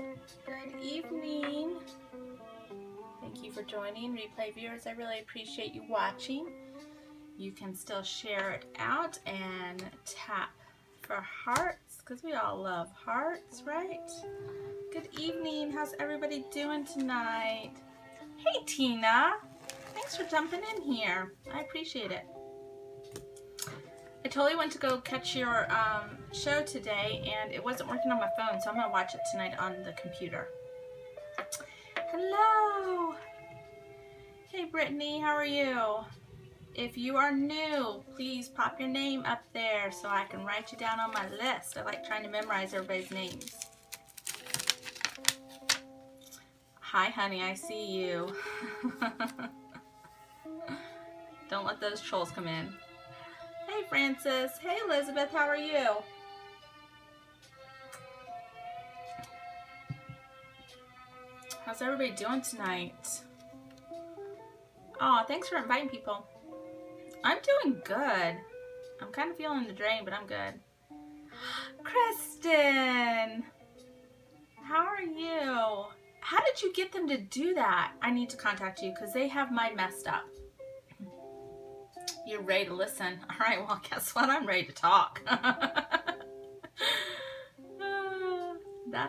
Good evening. Thank you for joining. Replay viewers, I really appreciate you watching. You can still share it out and tap for hearts because we all love hearts, right? Good evening. How's everybody doing tonight? Hey, Tina. Thanks for jumping in here. I appreciate it. I totally went to go catch your show today and it wasn't working on my phone, so I'm going to watch it tonight on the computer. Hello. Hey, Brittany, how are you? If you are new, please pop your name up there so I can write you down on my list. I like trying to memorize everybody's names. Hi, honey, I see you. Don't let those trolls come in. Hey, Francis. Hey, Elizabeth, how are you? How's everybody doing tonight? Oh, thanks for inviting people. I'm doing good. I'm kind of feeling the drain, but I'm good. Kristen, how are you? How did you get them to do that? I need to contact you because they have mine messed up. You're ready to listen. All right, well, guess what? I'm ready to talk. That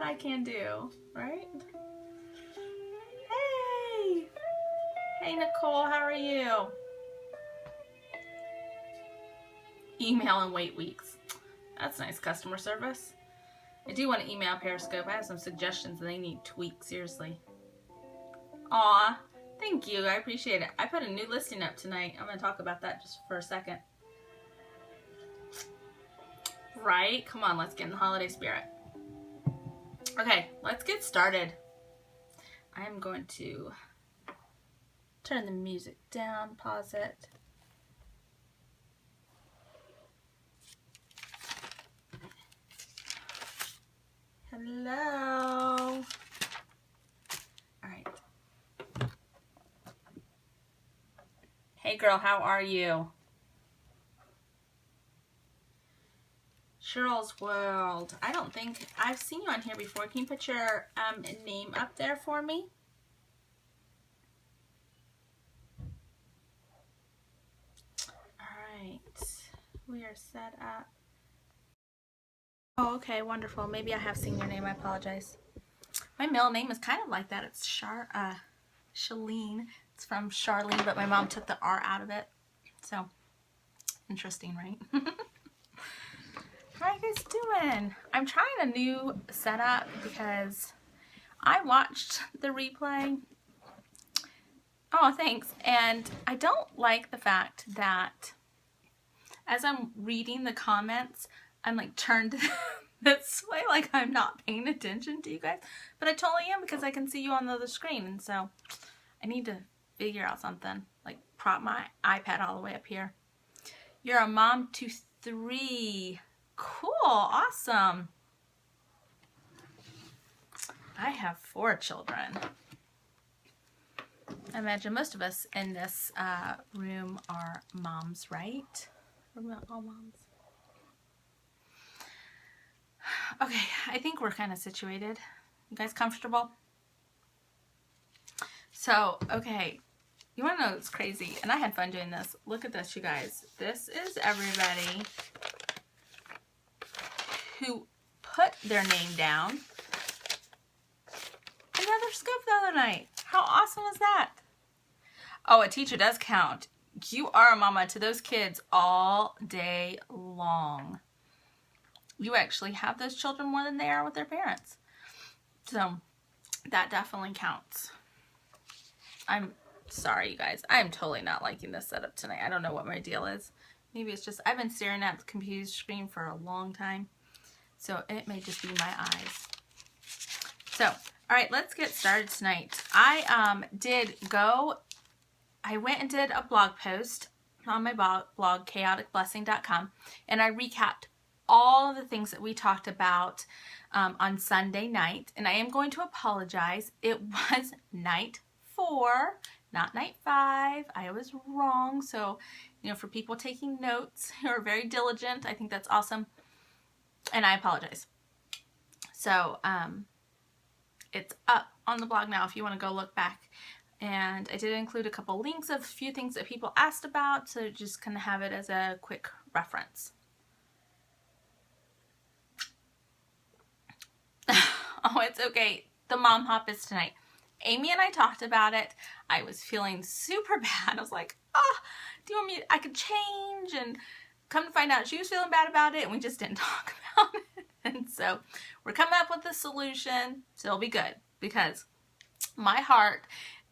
I can do, right? Hey! Hey, Nicole, how are you? Email and wait weeks. That's nice customer service. I do want to email Periscope. I have some suggestions and they need tweaks, seriously. Aw, thank you. I appreciate it. I put a new listing up tonight. I'm going to talk about that just for a second. Right? Come on, let's get in the holiday spirit. Okay, let's get started. I am going to turn the music down, pause it. Hello. All right. Hey girl, how are you? Cheryl's World. I don't think I've seen you on here before. Can you put your name up there for me? All right. We are set up. Oh, okay, wonderful. Maybe I have seen your name. I apologize. My middle name is kind of like that. It's Shalene. It's from Charlene, but my mom took the R out of it. So, interesting, right? How are you guys doing? I'm trying a new setup because I watched the replay. Oh, thanks. And I don't like the fact that as I'm reading the comments, I'm like turned this way, like I'm not paying attention to you guys. But I totally am because I can see you on the other screen. And so I need to figure out something, like prop my iPad all the way up here. You're a mom to 3. Cool, awesome. I have 4 children. I imagine most of us in this room are moms, right? We're all moms. Okay, I think we're kind of situated. You guys comfortable? So, okay, you want to know what's crazy? And I had fun doing this. Look at this, you guys. This is everybody who put their name down. Another scoop the other night. How awesome is that? Oh, a teacher does count. You are a mama to those kids all day long. You actually have those children more than they are with their parents. So that definitely counts. I'm sorry, you guys. I'm totally not liking this setup tonight. I don't know what my deal is. Maybe it's just I've been staring at the computer screen for a long time. So it may just be my eyes. So, all right, let's get started tonight. I went and did a blog post on my blog, chaoticblessing.com, and I recapped all of the things that we talked about on Sunday night. And I am going to apologize. It was night 4, not night 5. I was wrong. So, you know, for people taking notes who are very diligent, I think that's awesome. And I apologize. So, It's up on the blog now if you want to go look back. And I did include a couple links of a few things that people asked about, so just kind of have it as a quick reference. Oh, it's okay. The mom hop is tonight. Amy and I talked about it. I was feeling super bad. I was like, oh, do you want me, I could change? And come to find out she was feeling bad about it, and we just didn't talk about it. And so we're coming up with a solution, so it'll be good, because my heart,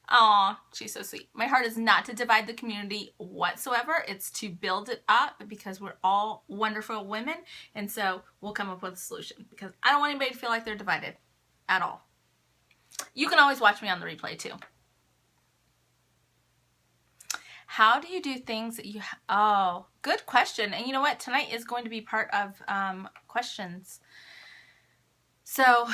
oh, she's so sweet. My heart is not to divide the community whatsoever. It's to build it up, because we're all wonderful women. And so we'll come up with a solution, because I don't want anybody to feel like they're divided at all. You can always watch me on the replay too. How do you do things that you, oh, good question. And you know what? Tonight is going to be part of questions. So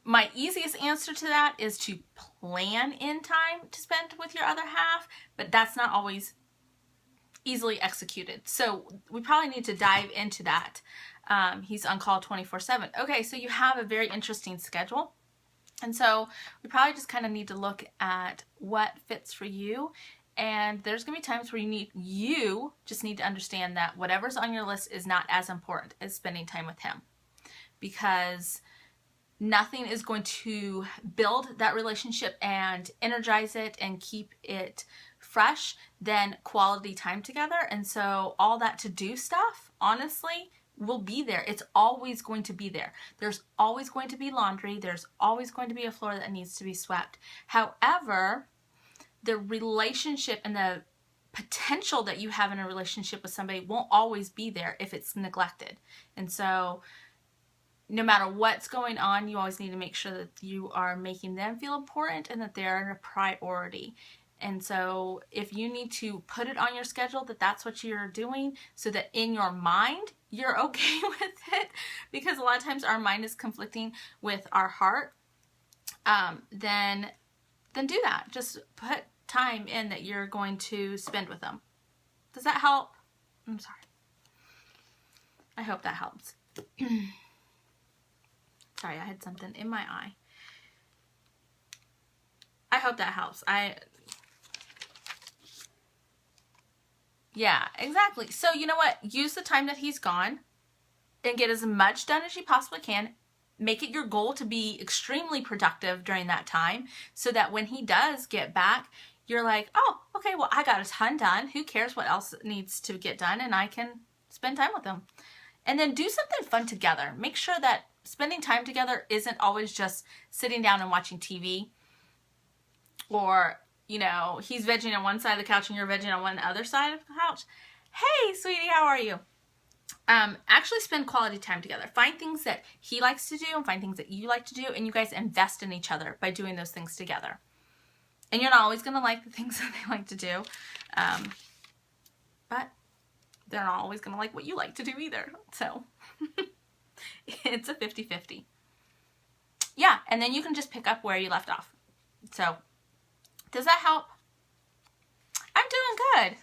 my easiest answer to that is to plan in time to spend with your other half, but that's not always easily executed. So we probably need to dive into that. He's on call 24/7. Okay, so you have a very interesting schedule. And so we probably just kind of need to look at what fits for you. And there's going to be times where you just need to understand that whatever's on your list is not as important as spending time with him. Because nothing is going to build that relationship and energize it and keep it fresh than quality time together. And so all that to-do stuff, honestly, will be there. It's always going to be there. There's always going to be laundry. There's always going to be a floor that needs to be swept. However, the relationship and the potential that you have in a relationship with somebody won't always be there if it's neglected. And so no matter what's going on, you always need to make sure that you are making them feel important and that they're a priority. And so if you need to put it on your schedule that that's what you're doing, so that in your mind you're okay with it, because a lot of times our mind is conflicting with our heart, then do that. Just put time in that you're going to spend with them. Does that help? I'm sorry. I hope that helps. Sorry, I had something in my eye. I hope that helps. Yeah, exactly. So you know what? Use the time that he's gone and get as much done as you possibly can. Make it your goal to be extremely productive during that time, so that when he does get back, you're like, oh, okay, well, I got a ton done. Who cares what else needs to get done? And I can spend time with him. And then do something fun together. Make sure that spending time together isn't always just sitting down and watching TV, or, you know, he's vegging on one side of the couch and you're vegging on one other side of the couch. Hey, sweetie, how are you? Actually spend quality time together. Find things that he likes to do and find things that you like to do, and you guys invest in each other by doing those things together. And you're not always going to like the things that they like to do, but they're not always going to like what you like to do either. So it's a 50-50. Yeah, and then you can just pick up where you left off. So does that help? I'm doing good.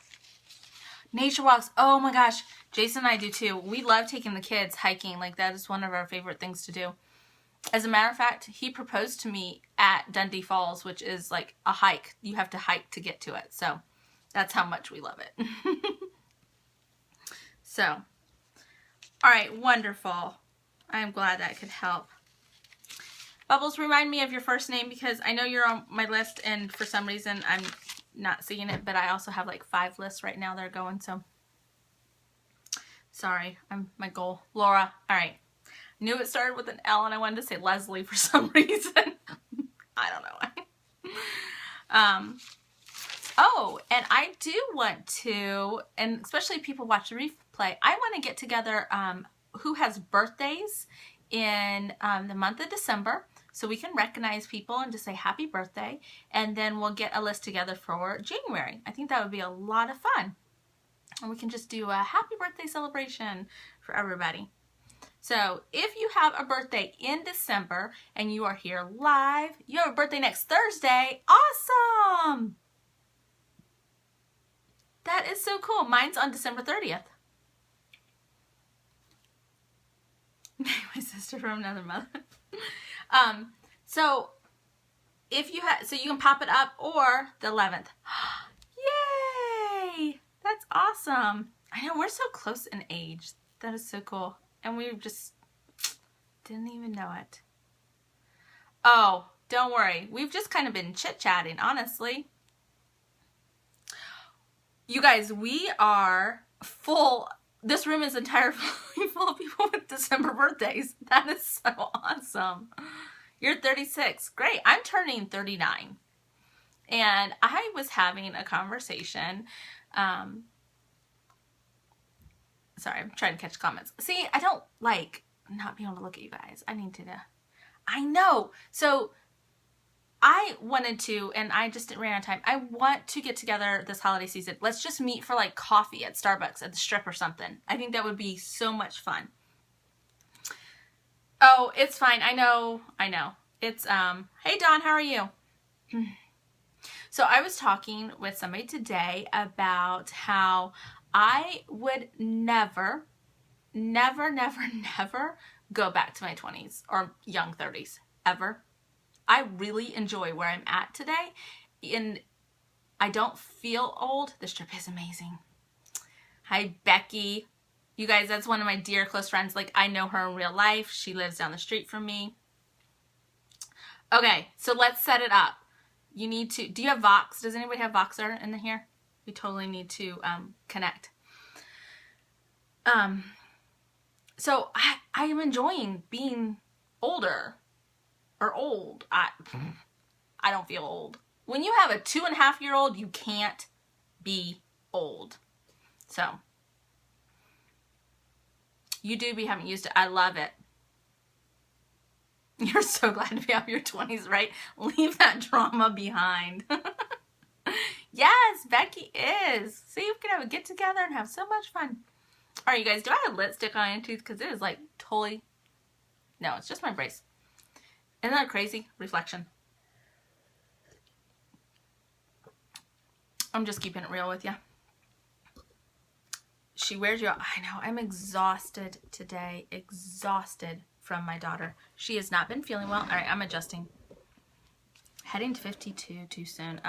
Nature walks. Oh my gosh. Jason and I do too. We love taking the kids hiking. Like, that is one of our favorite things to do. As a matter of fact, he proposed to me at Dundee Falls, which is like a hike. You have to hike to get to it. So that's how much we love it. So, all right, wonderful. I'm glad that could help. Bubbles, remind me of your first name, because I know you're on my list and for some reason I'm not seeing it, but I also have like 5 lists right now that are going, so sorry, my goal. Laura, all right. Knew it started with an L and I wanted to say Leslie for some reason. I don't know why. Oh, and I do want to, and especially people watch the replay, I want to get together who has birthdays in the month of December, so we can recognize people and just say happy birthday, and then we'll get a list together for January. I think that would be a lot of fun. And we can just do a happy birthday celebration for everybody. So if you have a birthday in December and you are here live, you have a birthday next Thursday. Awesome! That is so cool. Mine's on December 30th. My sister from another mother. So if you so you can pop it up, or the 11th. Yay! That's awesome. I know, we're so close in age. That is so cool. And we just didn't even know it. Oh, don't worry. We've just kind of been chit-chatting, honestly. You guys, we are full. This room is entirely full of people with December birthdays. That is so awesome. You're 36. Great. I'm turning 39. And I was having a conversation. Sorry, I'm trying to catch comments. See, I don't like not being able to look at you guys. I need to. I know. So I wanted to, and I just ran out of time. I want to get together this holiday season. Let's just meet for like coffee at Starbucks at the Strip or something. I think that would be so much fun. Oh, it's fine. I know. It's, hey Dawn, how are you? So I was talking with somebody today about how I would never go back to my 20s or young 30s, ever. I really enjoy where I'm at today, and I don't feel old. This trip is amazing. Hi, Becky. You guys, that's one of my dear close friends. Like, I know her in real life. She lives down the street from me. Okay, so let's set it up. You need to, do you have Vox? Does anybody have Voxer in here? We totally need to connect. So I am enjoying being older. Or old. I don't feel old. When you have a 2.5-year-old, you can't be old. So, YouTube, you haven't used it. I love it. You're so glad to be out of your 20s, right? Leave that drama behind. Yes, Becky is. See, we can have a get together and have so much fun. All right, you guys, do I have lipstick on my tooth? Because it is like totally, no, it's just my brace. Isn't that crazy? Reflection. I'm just keeping it real with you. She wears you out. I know. I'm exhausted today. Exhausted from my daughter. She has not been feeling well. All right, I'm adjusting. Heading to 52 too soon.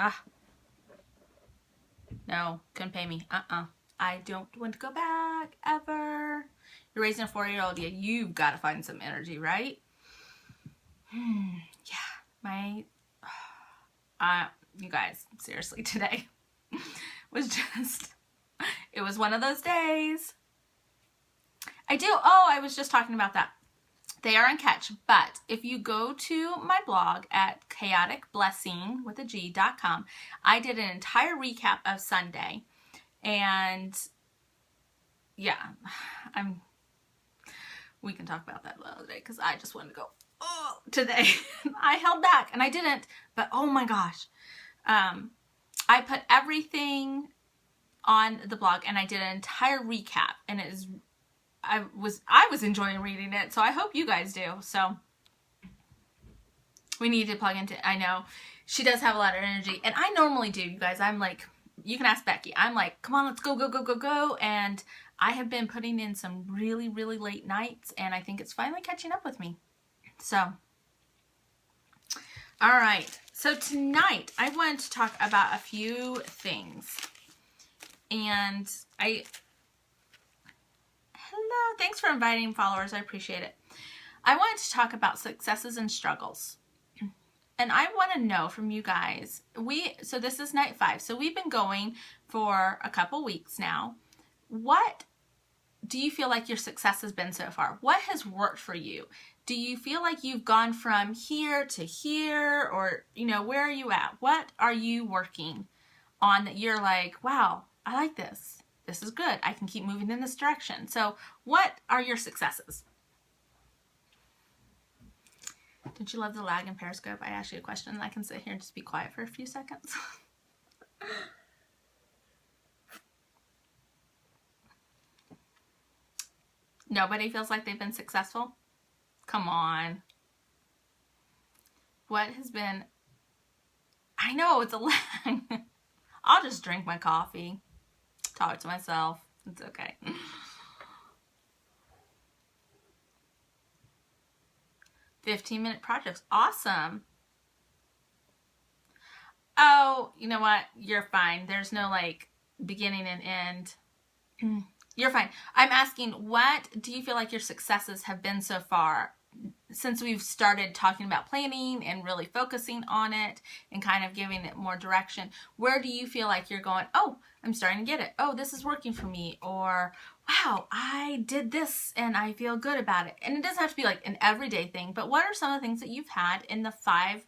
No, couldn't pay me. I don't want to go back ever. You're raising a 4-year-old. Yeah, you've got to find some energy, right? Yeah, you guys, seriously, today was just, it was one of those days. I was just talking about that. They are on Catch, but if you go to my blog at chaoticblessing.com, I did an entire recap of Sunday, and yeah, we can talk about that another day, because I just wanted to go, oh, today. I held back and I didn't, but oh my gosh. I put everything on the blog and I did an entire recap, and it is, I was enjoying reading it, so I hope you guys do. So we need to plug into, I know she does have a lot of energy, and I normally do, you guys. I'm like, you can ask Becky. I'm like, come on, let's go, go, go, go, go. And I have been putting in some really, really late nights, and I think it's finally catching up with me. So, all right. So tonight I want to talk about a few things. And hello, thanks for inviting followers. I appreciate it. I wanted to talk about successes and struggles. And I want to know from you guys, so this is night 5. So we've been going for a couple weeks now. What do you feel like your success has been so far? What has worked for you? Do you feel like you've gone from here to here, or, you know, where are you at? What are you working on that you're like, wow, I like this. This is good. I can keep moving in this direction. So what are your successes? Did you love the lag in Periscope? I asked you a question and I can sit here and just be quiet for a few seconds. Nobody feels like they've been successful? Come on. What has been... I know, it's a lag. I'll just drink my coffee. Talk to myself. It's okay. 15-minute projects. Awesome. Oh, you know what? You're fine. There's no like beginning and end. You're fine. I'm asking, what do you feel like your successes have been so far since we've started talking about planning and really focusing on it and kind of giving it more direction? Where do you feel like you're going, oh, I'm starting to get it. Oh, this is working for me. Or, wow, I did this and I feel good about it. And it doesn't have to be like an everyday thing, but what are some of the things that you've had in the 5,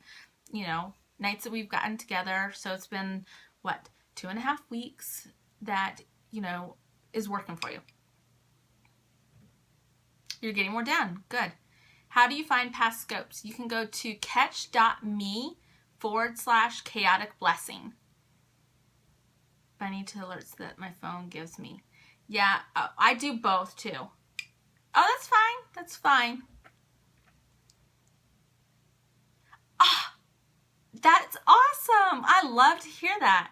nights that we've gotten together? So it's been, what, 2.5 weeks that, is working for you. You're getting more done. Good. How do you find past scopes? You can go to catch.me/chaoticblessing. I need to alerts that my phone gives me. Yeah, I do both too. Oh, that's fine. That's fine. Ah, that's awesome. I love to hear that.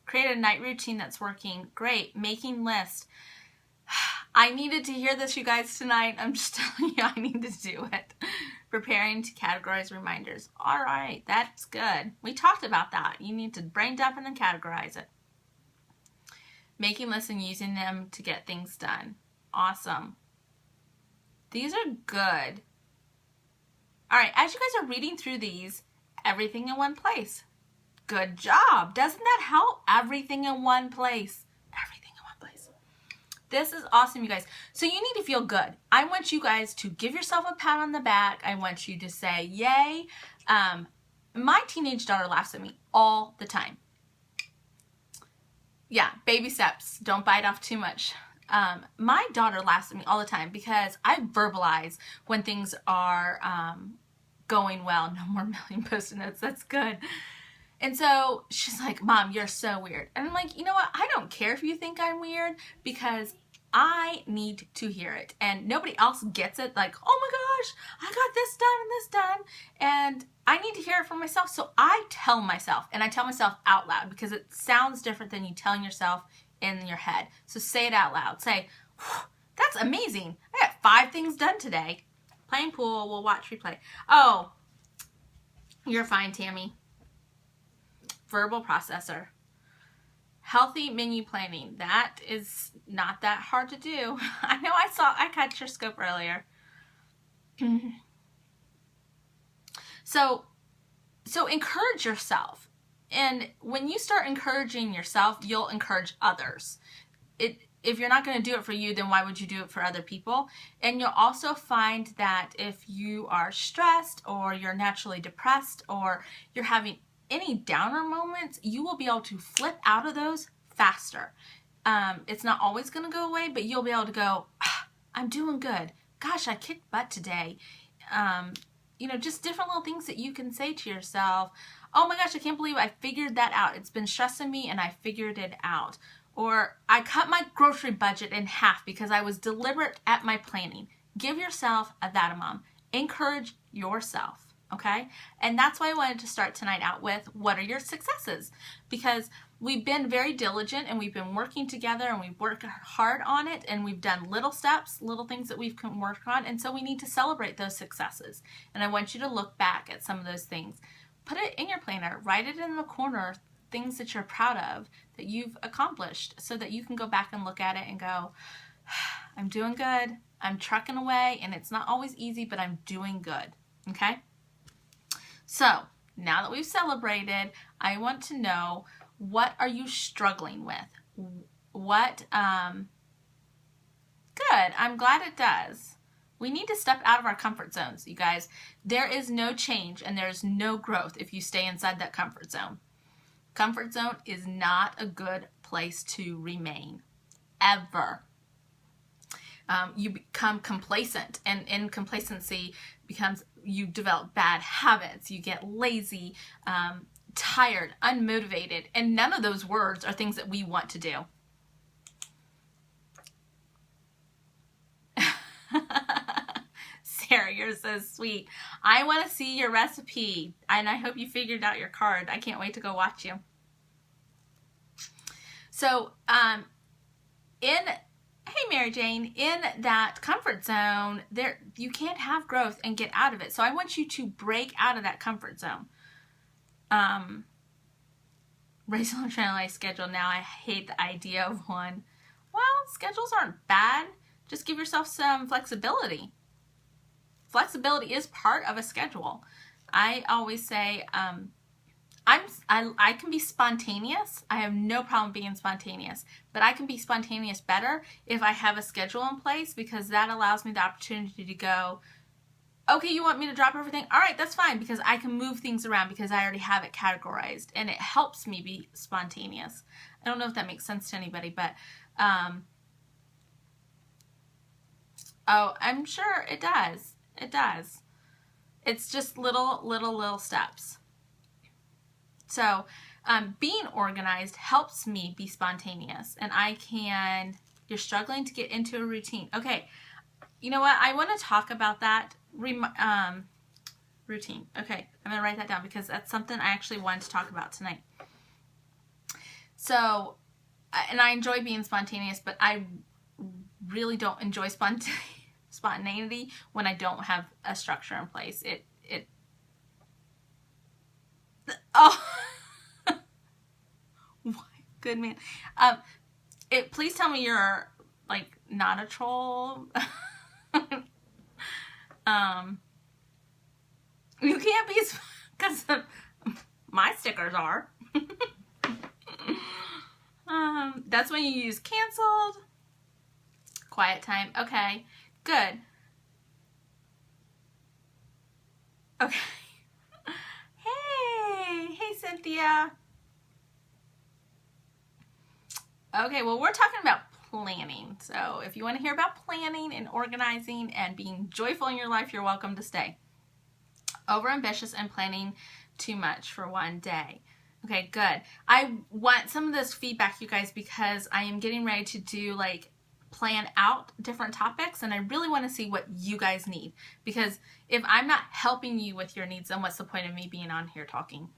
Create a night routine that's working. Great. Making lists. I needed to hear this, you guys, tonight. I'm just telling you, I need to do it. Preparing to categorize reminders. All right, that's good. We talked about that. You need to brain dump and then categorize it. Making lists and using them to get things done. Awesome. These are good. All right, as you guys are reading through these, everything in one place. Good job. Doesn't that help? Everything in one place. Everything in one place. This is awesome, you guys. So you need to feel good. I want you guys to give yourself a pat on the back. I want you to say, yay. My teenage daughter laughs at me all the time. Yeah, baby steps. Don't bite off too much. My daughter laughs at me all the time because I verbalize when things are going well. No more million Post-it notes. That's good. And so she's like, Mom, you're so weird. And I'm like, you know what? I don't care if you think I'm weird because I need to hear it. And nobody else gets it. Like, oh my gosh, I got this done and this done. And I need to hear it for myself. So I tell myself, and I tell myself out loud because it sounds different than you telling yourself in your head. So say it out loud. Say, that's amazing. I got 5 things done today. Playing pool, we'll watch replay. Oh, you're fine, Tammy. Verbal processor. Healthy menu planning. That is not that hard to do. I know I caught your scope earlier. So encourage yourself. And when you start encouraging yourself, you'll encourage others. If you're not going to do it for you, then why would you do it for other people? And you'll also find that if you are stressed or you're naturally depressed or you're having any downer moments, you will be able to flip out of those faster. It's not always going to go away, but you'll be able to go, I'm doing good. Gosh, I kicked butt today. Just different little things that you can say to yourself. Oh my gosh, I can't believe I figured that out. It's been stressing me and I figured it out. Or I cut my grocery budget in half because I was deliberate at my planning. Give yourself a that mom. Encourage yourself. Okay? And that's why I wanted to start tonight out with, what are your successes? Because we've been very diligent and we've been working together and we've worked hard on it and we've done little steps, little things that we've worked on. And so we need to celebrate those successes. And I want you to look back at some of those things. Put it in your planner. Write it in the corner, things that you're proud of that you've accomplished so that you can go back and look at it and go, I'm doing good. I'm trucking away and it's not always easy, but I'm doing good. Okay? So now that we've celebrated, I want to know, what are you struggling with? What, good. I'm glad it does. We need to step out of our comfort zones, you guys. There is no change and there's no growth if you stay inside that comfort zone. Comfort zone is not a good place to remain, ever. You become complacent, and in complacency becomes, you develop bad habits, you get lazy, tired, unmotivated, and none of those words are things that we want to do. Sarah, you're so sweet. I want to see your recipe, and I hope you figured out your card. I can't wait to go watch you. So, hey, Mary Jane, in that comfort zone, there you can't have growth and get out of it. So I want you to break out of that comfort zone. Rachel, I'm trying to like schedule now. I hate the idea of one. Well, schedules aren't bad. Just give yourself some flexibility. Flexibility is part of a schedule. I always say, I can be spontaneous. I have no problem being spontaneous, but I can be spontaneous better if I have a schedule in place, because that allows me the opportunity to go, okay, you want me to drop everything? All right, that's fine, because I can move things around because I already have it categorized, and it helps me be spontaneous. I don't know if that makes sense to anybody, but oh, I'm sure it does. It does. It's just little steps. So being organized helps me be spontaneous, and you're struggling to get into a routine. Okay, you know what? I want to talk about that routine. Okay, I'm going to write that down because that's something I actually wanted to talk about tonight. So, and I enjoy being spontaneous, but I really don't enjoy spontaneity when I don't have a structure in place. Oh, good man. Please tell me you're like not a troll. You can't be, because my stickers are. That's when you use canceled. Quiet time. Okay, good. Okay. Hey, Cynthia. Okay, well, we're talking about planning. So if you want to hear about planning and organizing and being joyful in your life, you're welcome to stay. Overambitious and planning too much for one day. Okay, good. I want some of this feedback, you guys, because I am getting ready to do like plan out different topics, and I really want to see what you guys need, because if I'm not helping you with your needs, then what's the point of me being on here talking?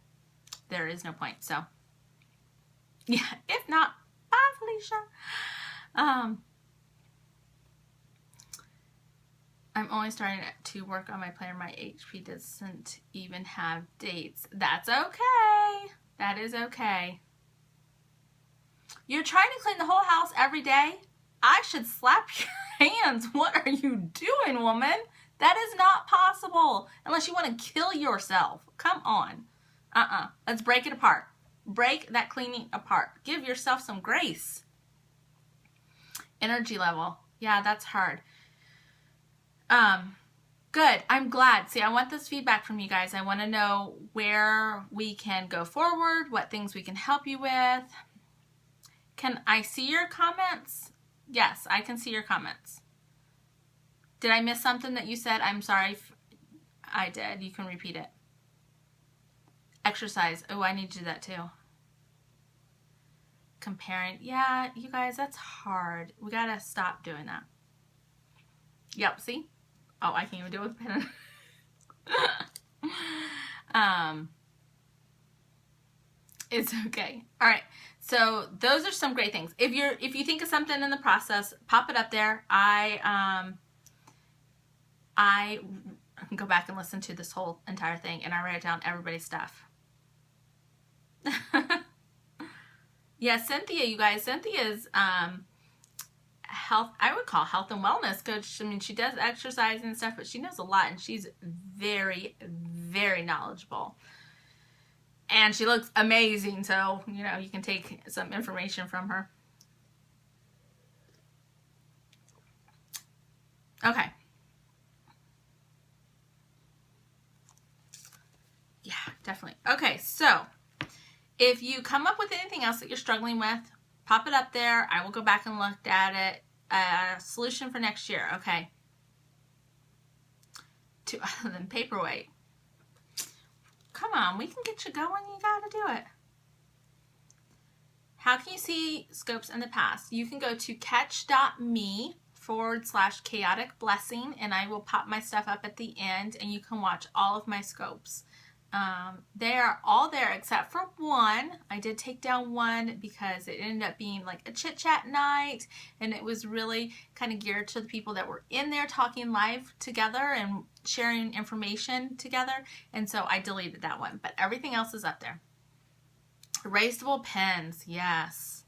There is no point. So yeah, if not, bye, Felicia. I'm only starting to work on my planner. My HP doesn't even have dates. That's okay. That is okay. You're trying to clean the whole house every day? I should slap your hands. What are you doing, woman? That is not possible unless you want to kill yourself. Come on. Let's break it apart. Break that cleaning apart. Give yourself some grace. Energy level. Yeah, that's hard. Good. I'm glad. See, I want this feedback from you guys. I want to know where we can go forward, what things we can help you with. Can I see your comments? Yes, I can see your comments. Did I miss something that you said? I'm sorry if I did. You can repeat it. Exercise. Oh, I need to do that too. Comparing. Yeah, you guys, that's hard. We got to stop doing that. Yep, see? Oh, I can't even do it with pen. It's okay. All right. So those are some great things. If you think of something in the process, pop it up there. I go back and listen to this whole entire thing, and I write down everybody's stuff. Yeah, Cynthia, you guys. Cynthia's health, I would call health and wellness coach. I mean, she does exercise and stuff, but she knows a lot, and she's very, very knowledgeable. And she looks amazing, so, you know, you can take some information from her. Okay. Yeah, definitely. Okay, so if you come up with anything else that you're struggling with, pop it up there. I will go back and look at it. Solution for next year. Okay. Other than paperweight. Come on, we can get you going. You got to do it. How can you see scopes in the past? You can go to catch.me/chaoticblessing, and I will pop my stuff up at the end, and you can watch all of my scopes. They are all there except for one. I did take down one because it ended up being like a chit chat night, and it was really kind of geared to the people that were in there talking live together and sharing information together. And so I deleted that one, but everything else is up there. Erasable pens, yes.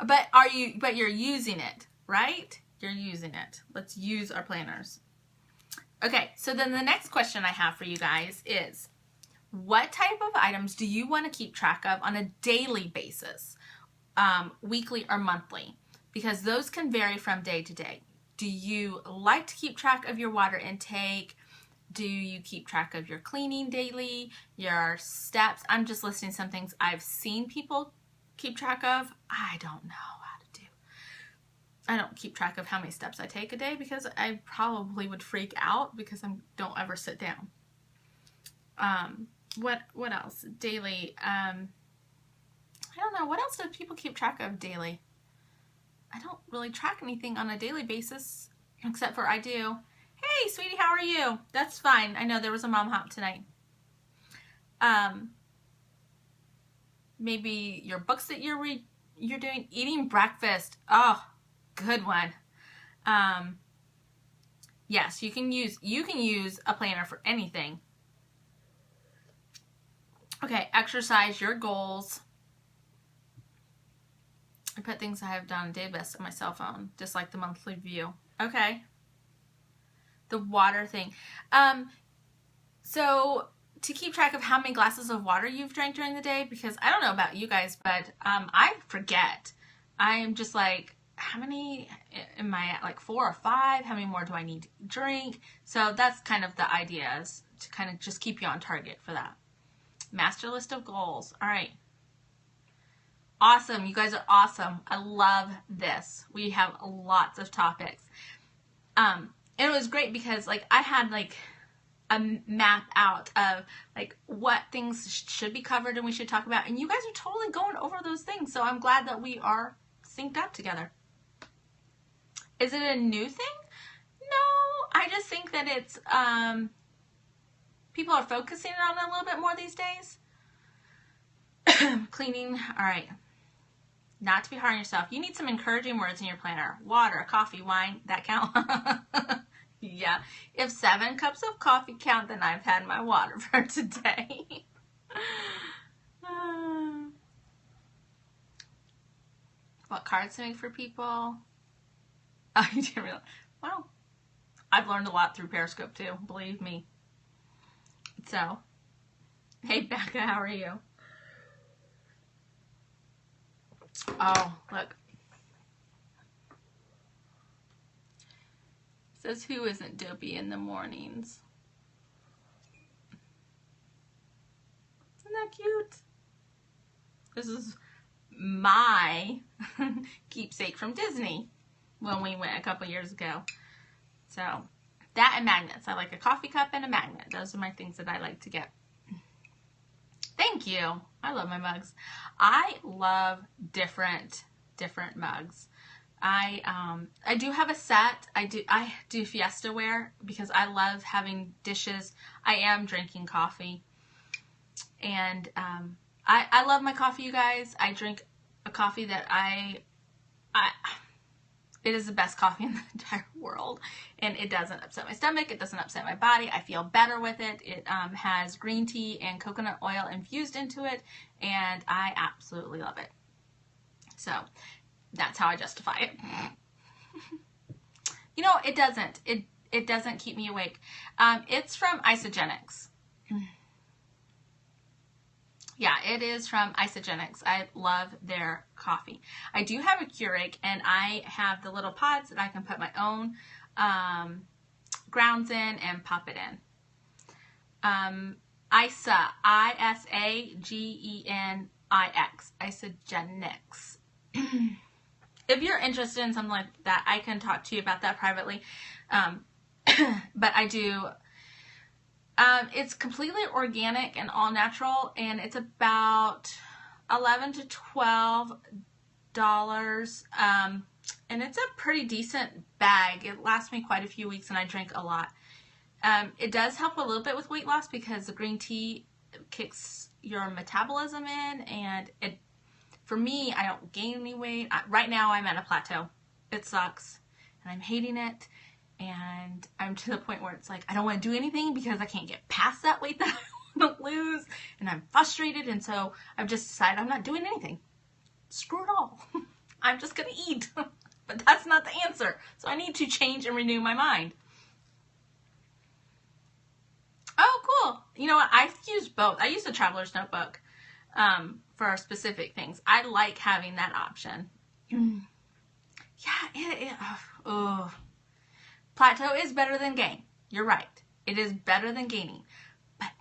But you're using it, right? You're using it. Let's use our planners. Okay, so then the next question I have for you guys is, what type of items do you want to keep track of on a daily basis, weekly or monthly? Because those can vary from day to day. Do you like to keep track of your water intake? Do you keep track of your cleaning daily, your steps? I'm just listing some things I've seen people keep track of. I don't know how to do. I don't keep track of how many steps I take a day because I probably would freak out because I don't ever sit down. What else? Daily. I don't know. What else do people keep track of daily? I don't really track anything on a daily basis except for I do. Hey, sweetie, how are you? That's fine. I know there was a mom hop tonight. Maybe your books that you're doing. Eating breakfast. Oh, good one. Yes, you can use a planner for anything. Okay, exercise, your goals. I put things I have done day best on my cell phone, just like the monthly view. Okay. The water thing. So to keep track of how many glasses of water you've drank during the day, because I don't know about you guys, but I forget. I am just like, how many am I at? Like 4 or 5? How many more do I need to drink? So that's kind of the idea, is to kind of just keep you on target for that. Master list of goals. All right. Awesome. You guys are awesome. I love this. We have lots of topics. And it was great because like I had like a map out of like what things should be covered and we should talk about. And you guys are totally going over those things. So I'm glad that we are synced up together. Is it a new thing? No, I just think that it's, people are focusing on it a little bit more these days. Cleaning. All right. Not to be hard on yourself. You need some encouraging words in your planner. Water, coffee, wine, that count? Yeah. If 7 cups of coffee count, then I've had my water for today. What cards to make for people? Oh, you didn't realize. Wow. I've learned a lot through Periscope too, believe me. So, hey Becca, how are you? Oh, look. It says, who isn't dopey in the mornings? Isn't that cute? This is my keepsake from Disney when we went a couple years ago. So, that and magnets. I like a coffee cup and a magnet. Those are my things that I like to get. Thank you. I love my mugs. I love different mugs. I do have a set. I do Fiesta ware because I love having dishes. I am drinking coffee. And I love my coffee, you guys. I drink a coffee that it is the best coffee in the entire world, and it doesn't upset my stomach. It doesn't upset my body. I feel better with it. It has green tea and coconut oil infused into it, and I absolutely love it. So that's how I justify it. You know, it doesn't. It doesn't keep me awake. It's from Isogenics. Yeah, it is from Isogenics. I love their coffee. I do have a Keurig, and I have the little pods that I can put my own grounds in and pop it in. ISA, ISAGENIX, Isogenics. If you're interested in something like that, I can talk to you about that privately. But I do... it's completely organic and all natural, and it's about $11 to $12. And it's a pretty decent bag. It lasts me quite a few weeks, and I drink a lot. It does help a little bit with weight loss because the green tea kicks your metabolism in, and for me, I don't gain any weight. Right now I'm at a plateau. It sucks and I'm hating it, and I'm to the point where it's like I don't want to do anything because I can't get past that weight that I want to lose, and I'm frustrated, and so I've just decided I'm not doing anything. Screw it all. I'm just gonna eat. But that's not the answer. So I need to change and renew my mind. Oh, cool. You know what? I've used both. I use a traveler's notebook for specific things. I like having that option. Yeah, plateau is better than gain. You're right. It is better than gaining. But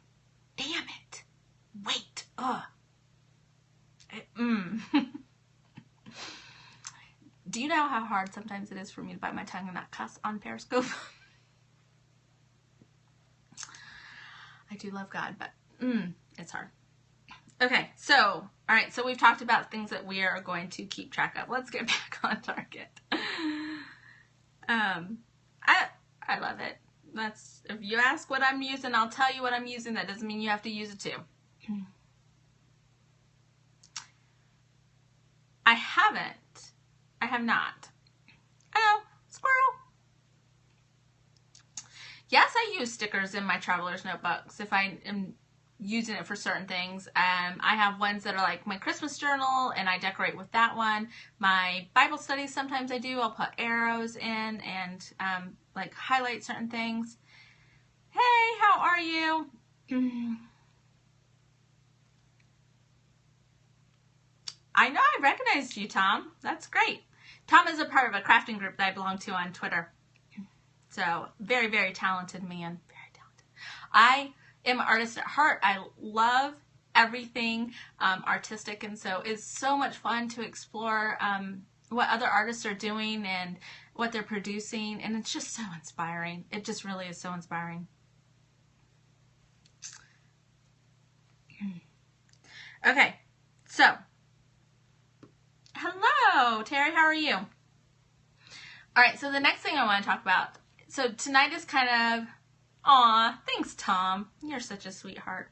damn it. Wait. Do you know how hard sometimes it is for me to bite my tongue and not cuss on Periscope? I do love God, but it's hard. Okay, so, all right, so we've talked about things that we are going to keep track of. Let's get back on target. I love it. If you ask what I'm using, I'll tell you what I'm using. That doesn't mean you have to use it too. I have not. Oh, squirrel. Yes, I use stickers in my traveler's notebooks if I am using it for certain things. I have ones that are like my Christmas journal, and I decorate with that one. My Bible studies, sometimes I do. I'll put arrows in and like highlight certain things. Hey, how are you? I know I recognized you, Tom. That's great. Tom is a part of a crafting group that I belong to on Twitter. So, very, very talented man. Very talented. I am an artist at heart. I love everything artistic, and so it's so much fun to explore what other artists are doing and what they're producing, and it's just so inspiring. It just really is so inspiring. Okay, so hello, Terry, how are you? All right, so the next thing I want to talk about, so tonight is kind of, aw, thanks, Tom. You're such a sweetheart.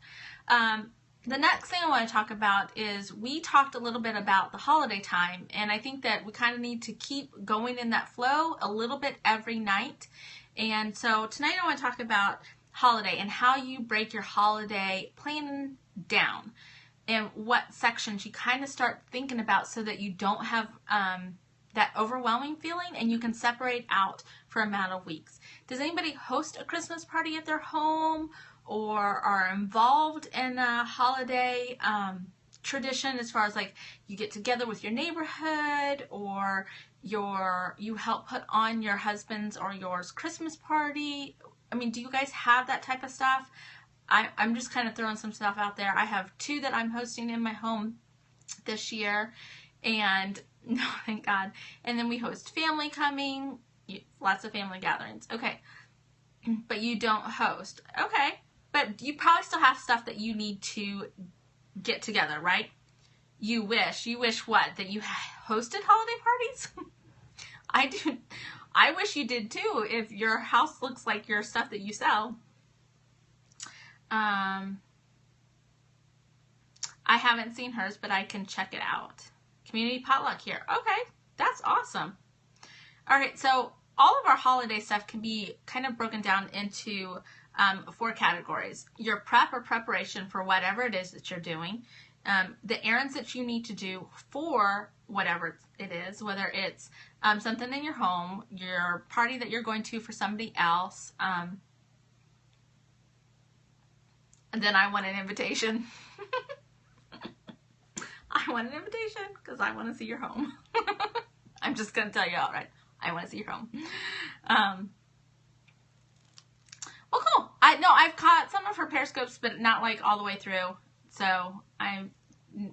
The next thing I want to talk about is we talked a little bit about the holiday time, and I think that we kind of need to keep going in that flow a little bit every night. And so tonight I want to talk about holiday and how you break your holiday planning down and what sections you kind of start thinking about so that you don't have that overwhelming feeling, and you can separate out for a amount of weeks. Does anybody host a Christmas party at their home or are involved in a holiday tradition as far as like you get together with your neighborhood, or you help put on your husband's or yours Christmas party? I mean, do you guys have that type of stuff? I'm just kind of throwing some stuff out there. I have 2 that I'm hosting in my home this year, and no, thank God. And then we host family coming, lots of family gatherings. Okay, but you don't host. Okay, but you probably still have stuff that you need to get together, right? You wish what? That you hosted holiday parties? I do. I wish you did too, if your house looks like your stuff that you sell. I haven't seen hers, but I can check it out. Community potluck here. Okay, that's awesome. All right, so all of our holiday stuff can be kind of broken down into 4 categories. Your prep or preparation for whatever it is that you're doing. The errands that you need to do for whatever it is, whether it's something in your home, your party that you're going to for somebody else. And then I want an invitation. I want an invitation because I want to see your home. I'm just going to tell you outright. I want to see your home. Well, cool. I've caught some of her Periscopes, but not like all the way through. So I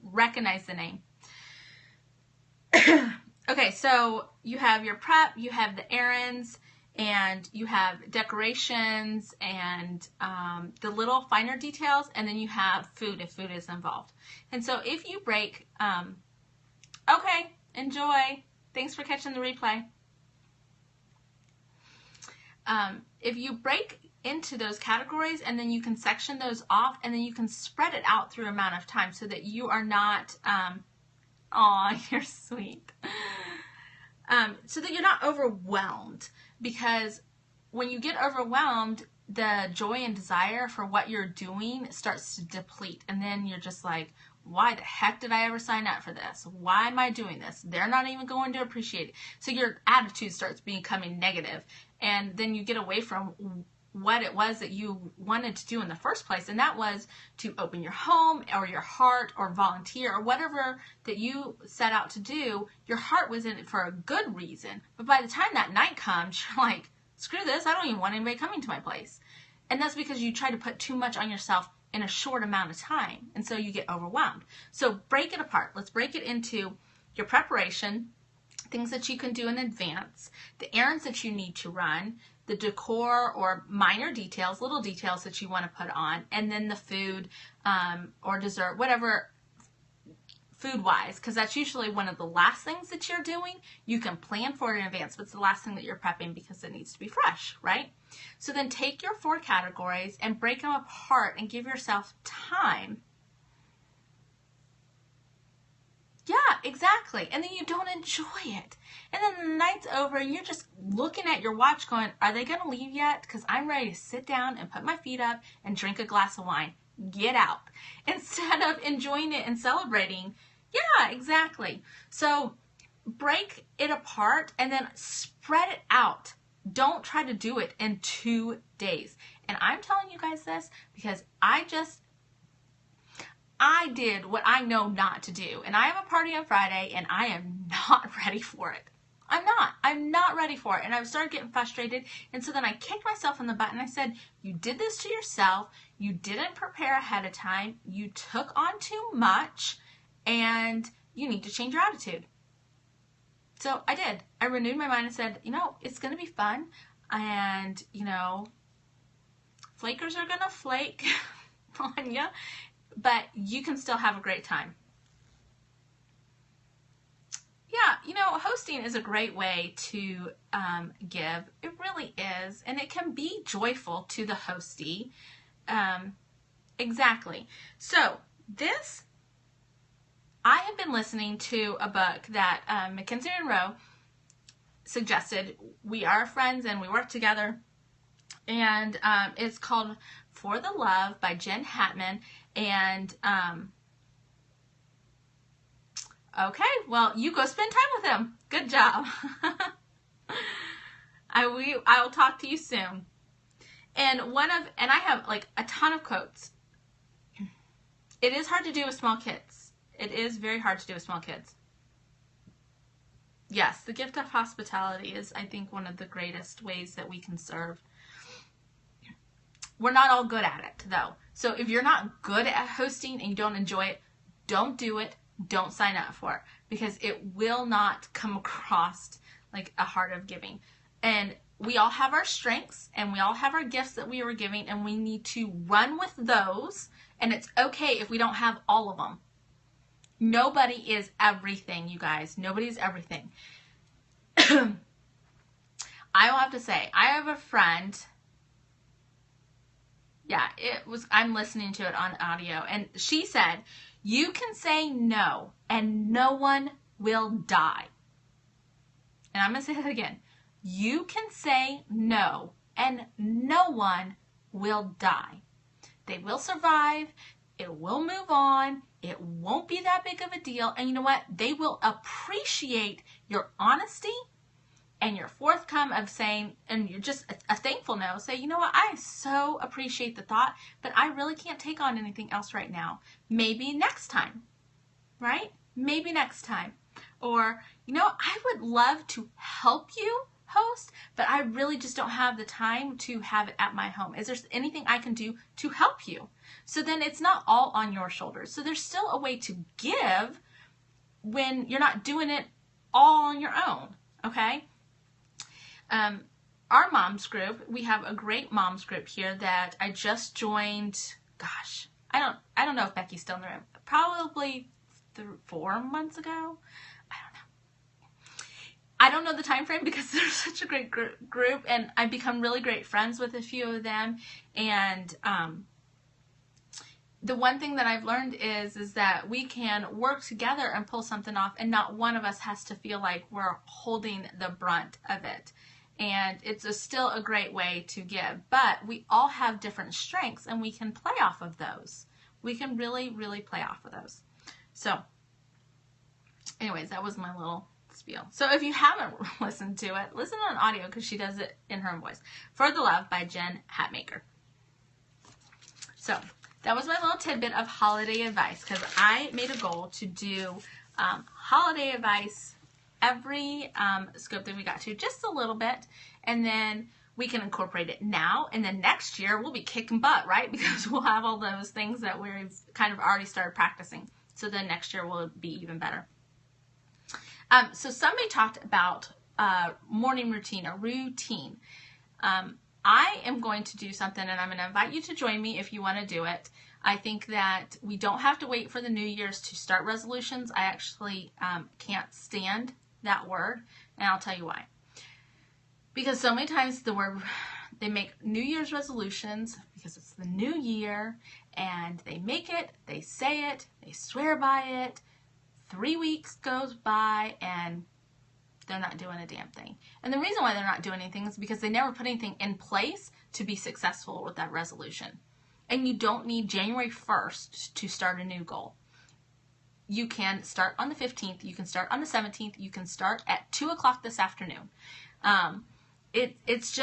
recognize the name. Okay, so you have your prep, you have the errands, and you have decorations and the little finer details, and then you have food if food is involved. And so if you break, okay, enjoy. Thanks for catching the replay. if you break into those categories and then you can section those off and then you can spread it out through amount of time so that you are not, aw, you're sweet. So that you're not overwhelmed, because when you get overwhelmed, the joy and desire for what you're doing starts to deplete. And then you're just like, why the heck did I ever sign up for this? Why am I doing this? They're not even going to appreciate it. So your attitude starts becoming negative, and then you get away from what it was that you wanted to do in the first place, and that was to open your home or your heart or volunteer or whatever that you set out to do. Your heart was in it for a good reason, but by the time that night comes, you're like, screw this, I don't even want anybody coming to my place. And that's because you try to put too much on yourself in a short amount of time, and so you get overwhelmed. So break it apart. Let's break it into your preparation, things that you can do in advance, the errands that you need to run, the decor or minor details, little details that you want to put on, and then the food or dessert, whatever food-wise, because that's usually one of the last things that you're doing. You can plan for it in advance, but it's the last thing that you're prepping because it needs to be fresh, right? So then take your 4 categories and break them apart and give yourself time. Yeah, exactly. And then you don't enjoy it. And then the night's over and you're just looking at your watch going, are they going to leave yet? Because I'm ready to sit down and put my feet up and drink a glass of wine. Get out. Instead of enjoying it and celebrating. Yeah, exactly. So break it apart and then spread it out. Don't try to do it in 2 days. And I'm telling you guys this because I did what I know not to do. And I have a party on Friday and I am not ready for it. I'm not ready for it. And I started getting frustrated. And so then I kicked myself in the butt and I said, you did this to yourself. You didn't prepare ahead of time. You took on too much and you need to change your attitude. So I did. I renewed my mind and said, you know, it's going to be fun. And, you know, flakers are going to flake on you. But you can still have a great time. Yeah, you know, hosting is a great way to give. It really is. And it can be joyful to the hostee. Exactly. So this, I have been listening to a book that Mackenzie Monroe suggested. We are friends and we work together. And it's called For the Love by Jen Hatman. And, okay, well, you go spend time with him. Good job. I will talk to you soon. And I have like a ton of quotes. It is hard to do with small kids. It is very hard to do with small kids. Yes, the gift of hospitality is, I think, one of the greatest ways that we can serve. We're not all good at it, though. So if you're not good at hosting and you don't enjoy it, don't do it. Don't sign up for it because it will not come across like a heart of giving. And we all have our strengths and we all have our gifts that we were giving, and we need to run with those. And it's okay if we don't have all of them. Nobody is everything, you guys. Nobody is everything. I will have to say, I have a friend. Yeah, I'm listening to it on audio. And she said, you can say no and no one will die. And I'm going to say that again. You can say no and no one will die. They will survive. It will move on. It won't be that big of a deal. And you know what? They will appreciate your honesty and your forthcome of saying, and you're just a thankful no, say, you know what, I so appreciate the thought, but I really can't take on anything else right now. Maybe next time, right? Maybe next time. Or, you know, I would love to help you host, but I really just don't have the time to have it at my home. Is there anything I can do to help you? So then it's not all on your shoulders. So there's still a way to give when you're not doing it all on your own, okay? Our moms group, we have a great moms group here that I just joined. Gosh, I don't know if Becky's still in the room. Probably 4 months ago. I I don't know the time frame because they're such a great group, and I've become really great friends with a few of them. And the one thing that I've learned is that we can work together and pull something off, and not one of us has to feel like we're holding the brunt of it. And it's still a great way to give, but we all have different strengths, and we can play off of those. We can really, really play off of those. So anyways, that was my little spiel. So if you haven't listened to it, listen on audio because she does it in her own voice. For the Love by Jen Hatmaker. So that was my little tidbit of holiday advice, because I made a goal to do holiday advice every scope that we got to, just a little bit, and then we can incorporate it now, and then next year we'll be kicking butt, right? Because we'll have all those things that we've kind of already started practicing. So then next year will be even better. So somebody talked about morning routine, a routine. I am going to do something, and I'm going to invite you to join me if you want to do it. I think that we don't have to wait for the New Year's to start resolutions. I actually can't stand that word, and I'll tell you why. Because so many times they make New Year's resolutions because it's the new year, and they make it, they say it, they swear by it. 3 weeks goes by, and they're not doing a damn thing. And the reason why they're not doing anything is because they never put anything in place to be successful with that resolution. And you don't need January 1st to start a new goal. You can start on the 15th. You can start on the 17th. You can start at 2 o'clock this afternoon. It's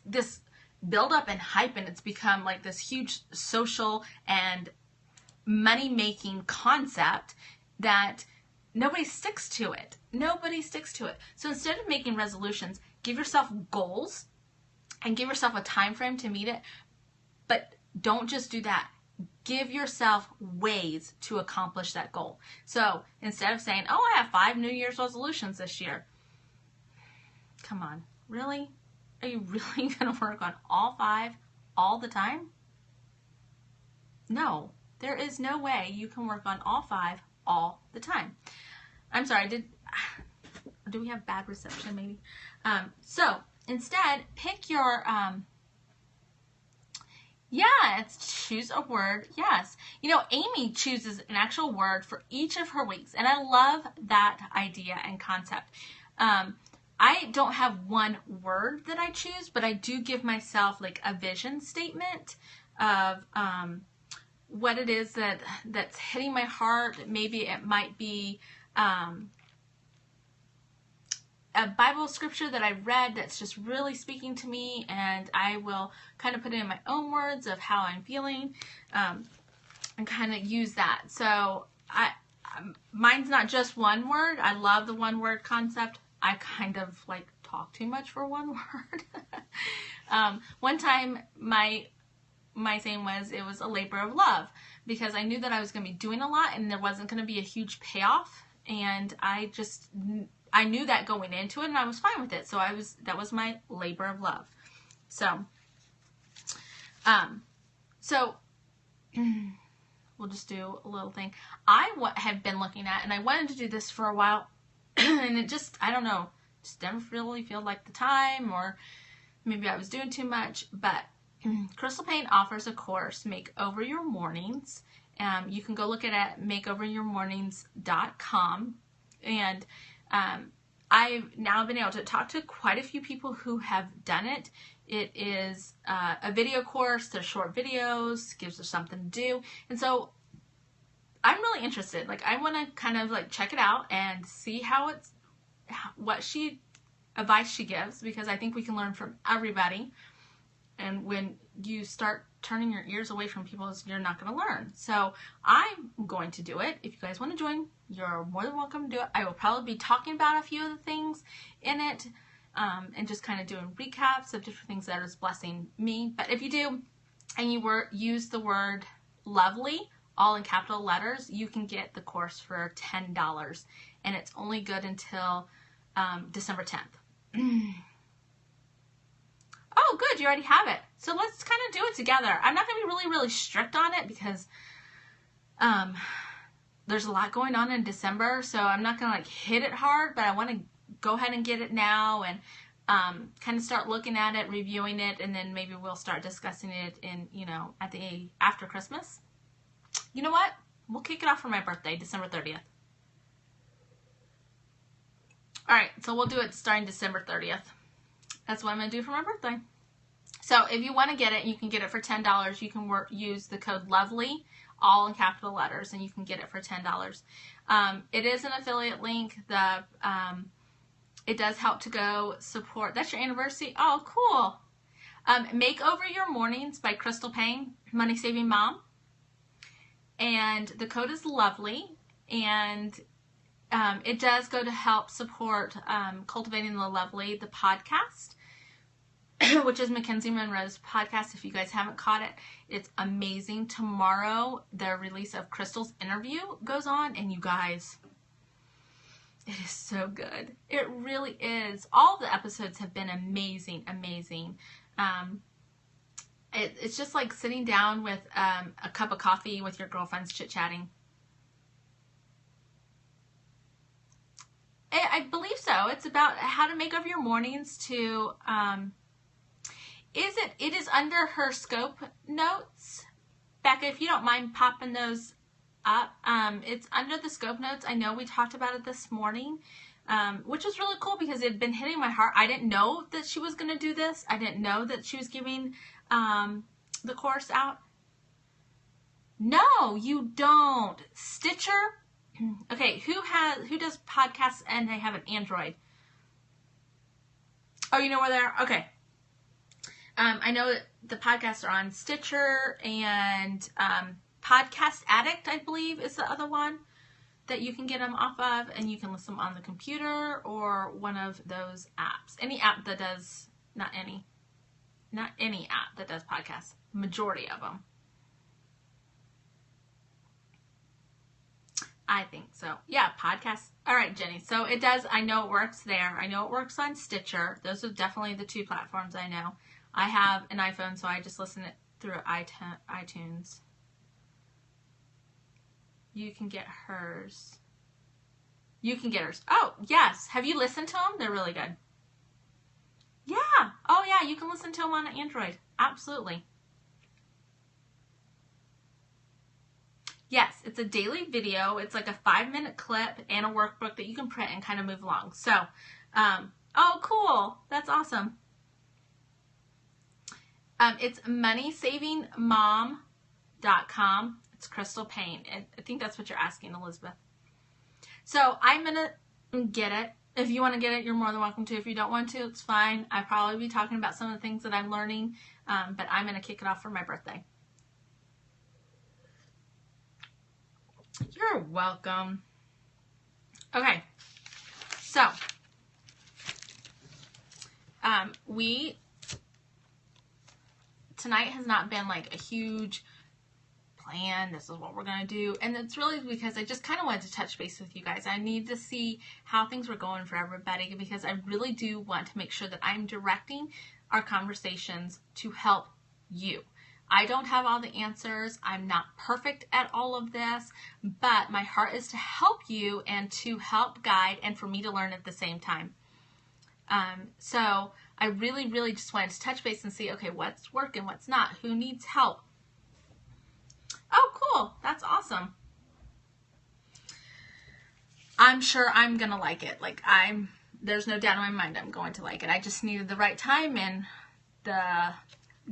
this build up and hype, and it's become like this huge social and money-making concept that nobody sticks to it. Nobody sticks to it. So instead of making resolutions, give yourself goals and give yourself a time frame to meet it. But don't just do that. Give yourself ways to accomplish that goal. So instead of saying, oh, I have 5 New Year's resolutions this year. Come on, really? Are you really going to work on all 5 all the time? No, there is no way you can work on all 5 all the time. I'm sorry, do we have bad reception maybe? So instead, pick your, choose a word. Yes. You know, Amy chooses an actual word for each of her weeks, and I love that idea and concept. I don't have one word that I choose, but I do give myself like a vision statement of what it is that's hitting my heart. Maybe it might be a Bible scripture that I read that's just really speaking to me, and I will kind of put it in my own words of how I'm feeling, and kind of use that. So mine's not just one word. I love the one word concept. I kind of like talk too much for one word. One time my saying was, it was a labor of love, because I knew that I was going to be doing a lot and there wasn't going to be a huge payoff, and I knew that going into it, and I was fine with it. So that was my labor of love. So we'll just do a little thing I have been looking at, and I wanted to do this for a while, and it just, I don't know, just never really feel like the time, or maybe I was doing too much. But Crystal Paint offers a course, Make Over Your Mornings. You can go look at it at makeoveryourmornings.com. And I've now been able to talk to quite a few people who have done it. It is a video course. They're short videos, gives us something to do. And so I'm really interested. Like, I want to kind of like check it out and see what advice she gives, because I think we can learn from everybody. And when you start turning your ears away from people, you're not going to learn. So I'm going to do it. If you guys want to join, you're more than welcome to do it. I will probably be talking about a few of the things in it, and just kind of doing recaps of different things that is blessing me. But if you do, and you use the word lovely, all in capital letters, you can get the course for $10, and it's only good until December 10th. Oh, good, you already have it. So let's kind of do it together. I'm not going to be really, really strict on it, because there's a lot going on in December, so I'm not going to like hit it hard, but I want to go ahead and get it now and kind of start looking at it, reviewing it, and then maybe we'll start discussing it in, you know, at the after Christmas. You know what? We'll kick it off for my birthday, December 30th. All right, so we'll do it starting December 30th. That's what I'm going to do for my birthday. So if you want to get it, you can get it for $10. You can use the code LOVELY, all in capital letters, and you can get it for $10. It is an affiliate link. It does help to go support. That's your anniversary? Oh, cool. Make Over Your Mornings by Crystal Payne, Money Saving Mom. And the code is LOVELY. And it does go to help support Cultivating the Lovely, the podcast, which is Mackenzie Monroe's podcast. If you guys haven't caught it, it's amazing. Tomorrow, the release of Crystal's interview goes on, and you guys, it is so good. It really is. All the episodes have been amazing, amazing. It's just like sitting down with a cup of coffee with your girlfriends chit-chatting. I believe so. It's about how to make over your mornings to, it is under her scope notes. Becca, if you don't mind popping those up, it's under the scope notes. I know we talked about it this morning, which was really cool because it had been hitting my heart. I didn't know that she was going to do this. I didn't know that she was giving the course out. No, you don't. Stitcher. Okay, who does podcasts and they have an Android? Oh, you know where they are? Okay. I know that the podcasts are on Stitcher and Podcast Addict, I believe, is the other one that you can get them off of, and you can listen them on the computer or one of those apps. Any app that does, not any app that does podcasts. Majority of them. I think so. Yeah, podcasts. All right, Jenny. So it does. I know it works there. I know it works on Stitcher. Those are definitely the two platforms I know. I have an iPhone, so I just listen it through iTunes. You can get hers. You can get hers. Oh, yes. Have you listened to them? They're really good. Yeah. Oh, yeah. You can listen to them on Android. Absolutely. Yes, it's a daily video. It's like a 5-minute clip and a workbook that you can print and kind of move along. So, oh, cool. That's awesome. It's moneysavingmom.com. It's Crystal Payne. And I think that's what you're asking, Elizabeth. So I'm going to get it. If you want to get it, you're more than welcome to. If you don't want to, it's fine. I'll probably be talking about some of the things that I'm learning, but I'm going to kick it off for my birthday. You're welcome. Okay, so tonight has not been like a huge plan. This is what we're going to do. And it's really because I just kind of wanted to touch base with you guys. I need to see how things were going for everybody because I really do want to make sure that I'm directing our conversations to help you. I don't have all the answers. I'm not perfect at all of this, but my heart is to help you and to help guide and for me to learn at the same time. So I really, really just wanted to touch base and see, okay, what's working, what's not, who needs help. Oh, cool. That's awesome. I'm sure I'm going to like it. Like there's no doubt in my mind I'm going to like it. I just needed the right time and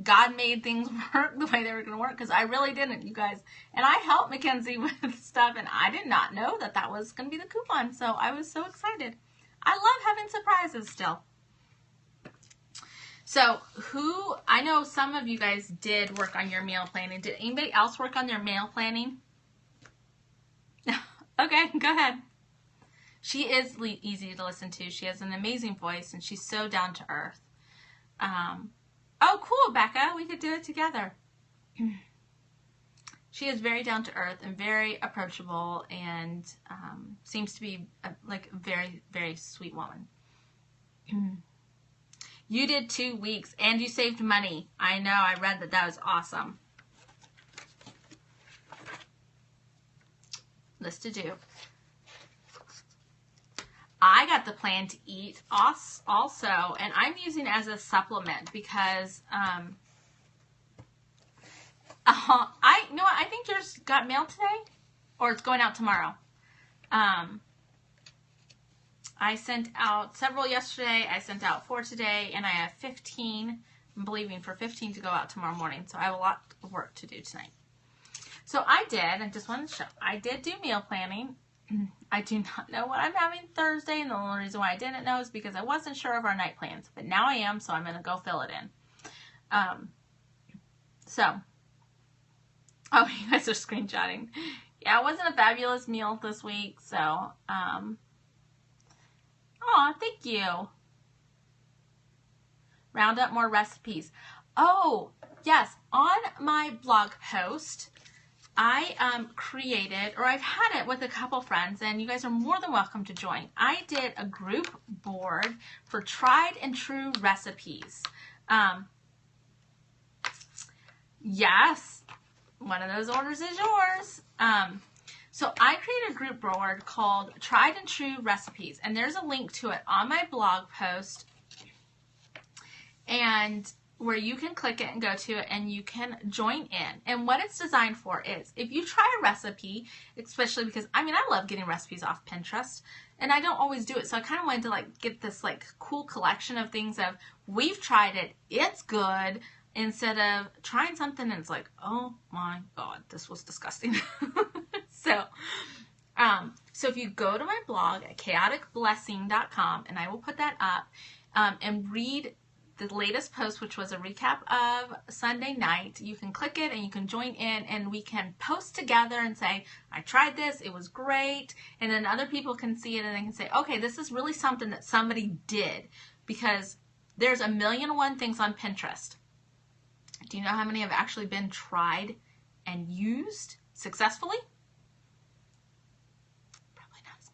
God made things work the way they were going to work because I really didn't, you guys. And I helped Mackenzie with stuff and I did not know that that was going to be the coupon. So I was so excited. I love having surprises still. So I know some of you guys did work on your meal planning. Did anybody else work on their meal planning? Okay, go ahead. She is easy to listen to. She has an amazing voice and she's so down to earth. Oh, cool, Becca. We could do it together. She is very down to earth and very approachable and seems to be like a very, very sweet woman. You did 2 weeks and you saved money. I know. I read that. That was awesome. list to do. I got the Plan to Eat also, and I'm using it as a supplement because I think yours got mailed today, or it's going out tomorrow. I sent out several yesterday. I sent out 4 today, and I have 15. I'm believing for 15 to go out tomorrow morning, so I have a lot of work to do tonight. So I just wanted to show, I did do meal planning. I do not know what I'm having Thursday, and the only reason why I didn't know is because I wasn't sure of our night plans, but now I am, so I'm going to go fill it in. Oh, you guys are screenshotting. Yeah, it wasn't a fabulous meal this week, so, thank you. Round up more recipes. Oh, yes, on my blog post, I created, or I've had it with a couple friends, and you guys are more than welcome to join. I did a group board for tried and true recipes. Yes, one of those orders is yours. So I created a group board called Tried and True Recipes, and there's a link to it on my blog post, and where you can click it and go to it and you can join in. And what it's designed for is, if you try a recipe, especially because, I love getting recipes off Pinterest, and I don't always do it, so I kind of wanted to get this cool collection of things of, we've tried it, it's good, instead of trying something and it's like, oh my God, this was disgusting. So if you go to my blog at chaoticblessing.com, and I will put that up, and read the latest post, which was a recap of Sunday night, you can click it and you can join in, and we can post together and say, I tried this, it was great. And then other people can see it and they can say, okay, this is really something that somebody did, because there's 1,000,001 things on Pinterest. Do you know how many have actually been tried and used successfully? Probably not as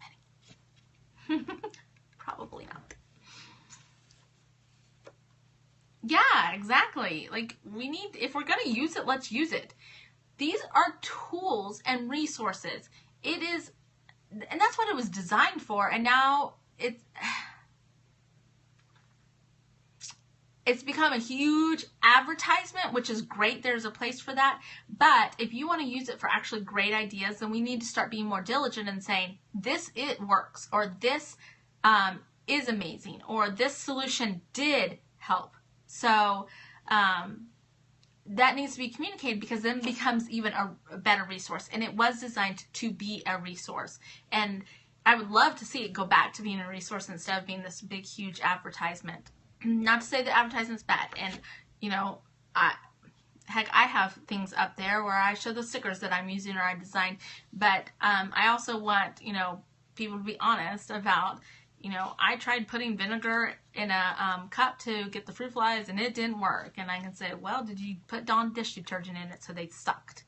many. Probably not. Yeah, exactly. We need, if we're going to use it, let's use it. These are tools and resources. It is, and that's what it was designed for. And now it's become a huge advertisement, which is great. There's a place for that. But if you want to use it for actually great ideas, then we need to start being more diligent and saying, it works, or this is amazing, or this solution did help. So that needs to be communicated, because then it becomes even a better resource. And it was designed to be a resource. And I would love to see it go back to being a resource instead of being this big, huge advertisement. Not to say that advertisement's bad. And, I have things up there where I show the stickers that I'm using or I designed. But I also want, people to be honest about, I tried putting vinegar in a cup to get the fruit flies and it didn't work. And I can say, well, did you put Dawn dish detergent in it so they stuck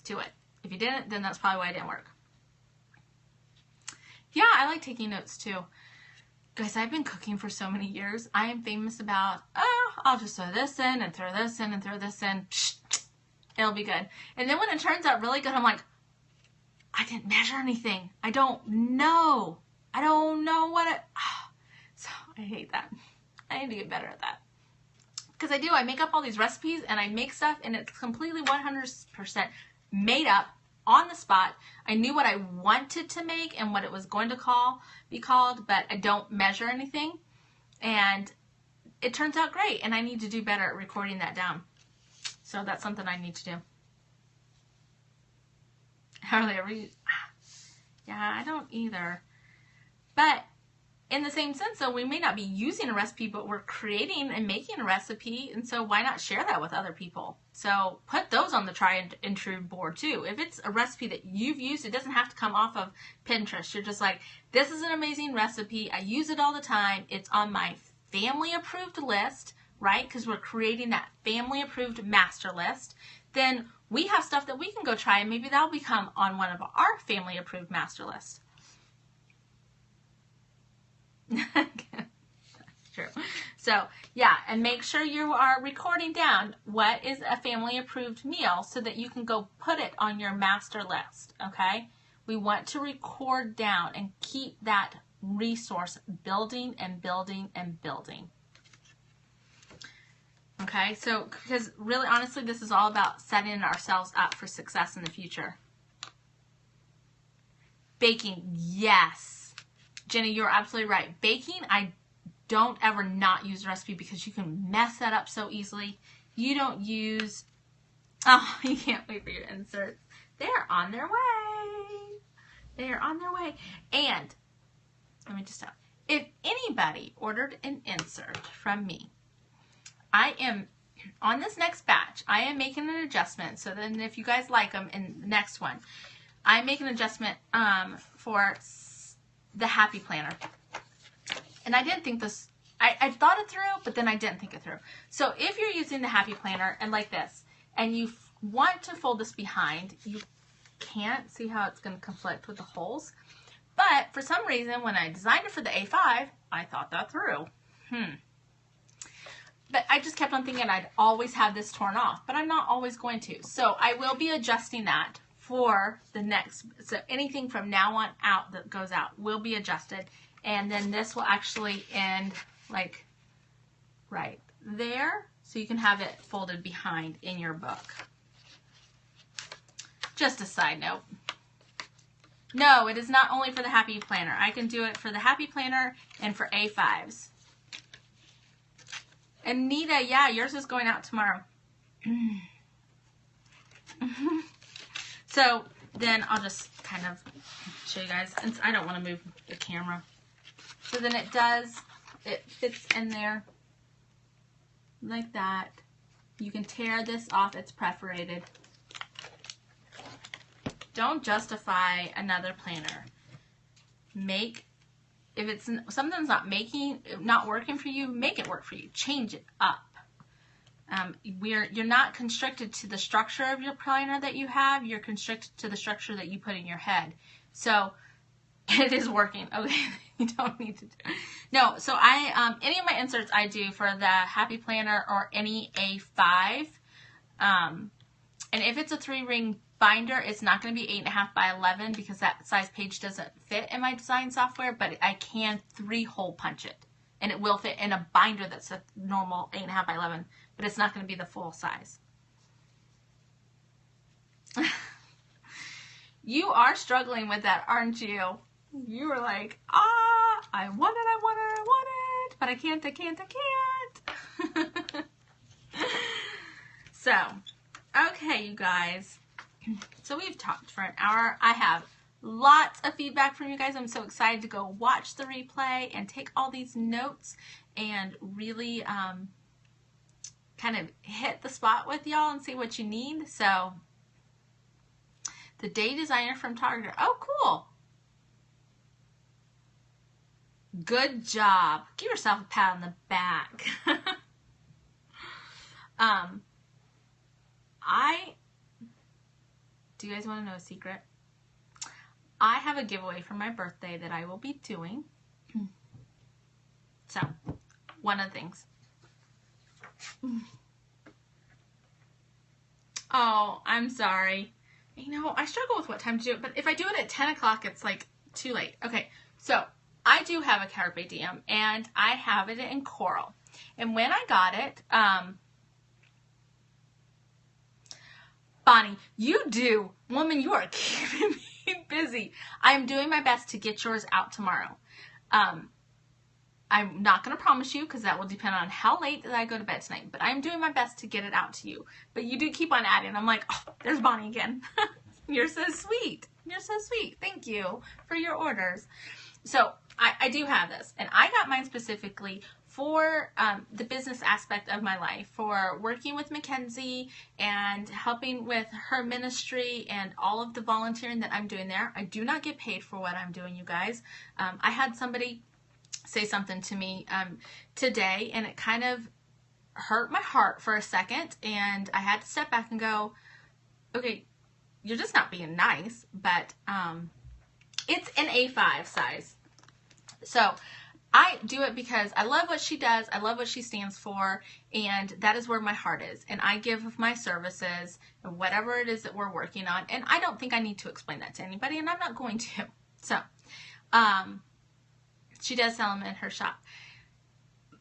to it? If you didn't, then that's probably why it didn't work. Yeah, I like taking notes too. Guys, I've been cooking for so many years. I am famous about, I'll just throw this in and throw this in and throw this in. Psh, it'll be good. And then when it turns out really good, I'm like, I didn't measure anything. I don't know. I don't know what it... So I hate that. I need to get better at that. Because I do. I make up all these recipes and I make stuff and it's completely 100% made up on the spot. I knew what I wanted to make and what it was going to be called, but I don't measure anything. And it turns out great. And I need to do better at recording that down. So that's something I need to do. Hardly ever use... Yeah, I don't either. But in the same sense, though, we may not be using a recipe, but we're creating and making a recipe, and so why not share that with other people? So put those on the try and true board, too. If it's a recipe that you've used, it doesn't have to come off of Pinterest. You're just like, this is an amazing recipe. I use it all the time. It's on my family-approved list, right? Because we're creating that family-approved master list. Then we have stuff that we can go try, and maybe that'll become on one of our family-approved master lists. True. So yeah, and make sure you are recording down what is a family approved meal so that you can go put it on your master list. Okay, We want to record down and keep that resource building and building and building. Okay, so because really honestly, this is all about setting ourselves up for success in the future. Baking, yes. Jenny, you're absolutely right. Baking, I don't ever not use a recipe because you can mess that up so easily. You don't use, oh, you can't wait for your inserts. They're on their way. They are on their way. And let me just tell you, if anybody ordered an insert from me, I am, on this next batch, I am making an adjustment. So then if you guys like them in the next one, I make an adjustment for the Happy Planner. And I didn't think this, I thought it through, but then I didn't think it through. So if you're using the Happy Planner and like this, and you want to fold this behind, you can't see how it's going to conflict with the holes. But for some reason, when I designed it for the A5, I thought that through. But I just kept on thinking I'd always have this torn off, but I'm not always going to. So I will be adjusting that for the next, so anything from now on out that goes out will be adjusted. And then this will actually end like right there. So you can have it folded behind in your book. Just a side note. No, it is not only for the Happy Planner. I can do it for the Happy Planner and for A5s. Anita, yeah, yours is going out tomorrow. So then I'll just kind of show you guys. And I don't want to move the camera. So then it fits in there like that. You can tear this off. It's perforated. Don't justify another planner. If it's something's not working for you, make it work for you. Change it up. You're not constricted to the structure of your planner that you have. You're constricted to the structure that you put in your head. So it is working. Okay, you don't need to do it. No, so any of my inserts I do for the Happy Planner or any A5. And if it's a 3-ring binder, it's not going to be 8.5 by 11 because that size page doesn't fit in my design software, but I can 3-hole punch it. And it will fit in a binder that's a normal 8.5 by 11, but it's not going to be the full size. You are struggling with that, aren't you? You were like, I want it, but I can't. So, okay, you guys. So we've talked for an hour. I have lots of feedback from you guys. I'm so excited to go watch the replay and take all these notes and really kind of hit the spot with y'all and see what you need. So, the day designer from Target. Oh, cool. Good job. Give yourself a pat on the back. Do you guys want to know a secret? I have a giveaway for my birthday that I will be doing. So, one of the things. Oh, I'm sorry. You know, I struggle with what time to do it, but if I do it at 10 o'clock, it's like too late. Okay, so I do have a Carpe Diem, and I have it in coral. And when I got it, Bonnie, you do. Woman, you are keeping me busy. I'm doing my best to get yours out tomorrow. I'm not going to promise you because that will depend on how late that I go to bed tonight. But I'm doing my best to get it out to you. But you do keep on adding. I'm like, oh, there's Bonnie again. You're so sweet. You're so sweet. Thank you for your orders. So I do have this. And I got mine specifically for the business aspect of my life, for working with Mackenzie and helping with her ministry and all of the volunteering that I'm doing there. I do not get paid for what I'm doing, you guys. I had somebody say something to me today, and it kind of hurt my heart for a second, and I had to step back and go, okay, you're just not being nice, but it's an A5 size. So I do it because I love what she does. I love what she stands for. And that is where my heart is. And I give of my services and whatever it is that we're working on. And I don't think I need to explain that to anybody. And I'm not going to. So, she does sell them in her shop.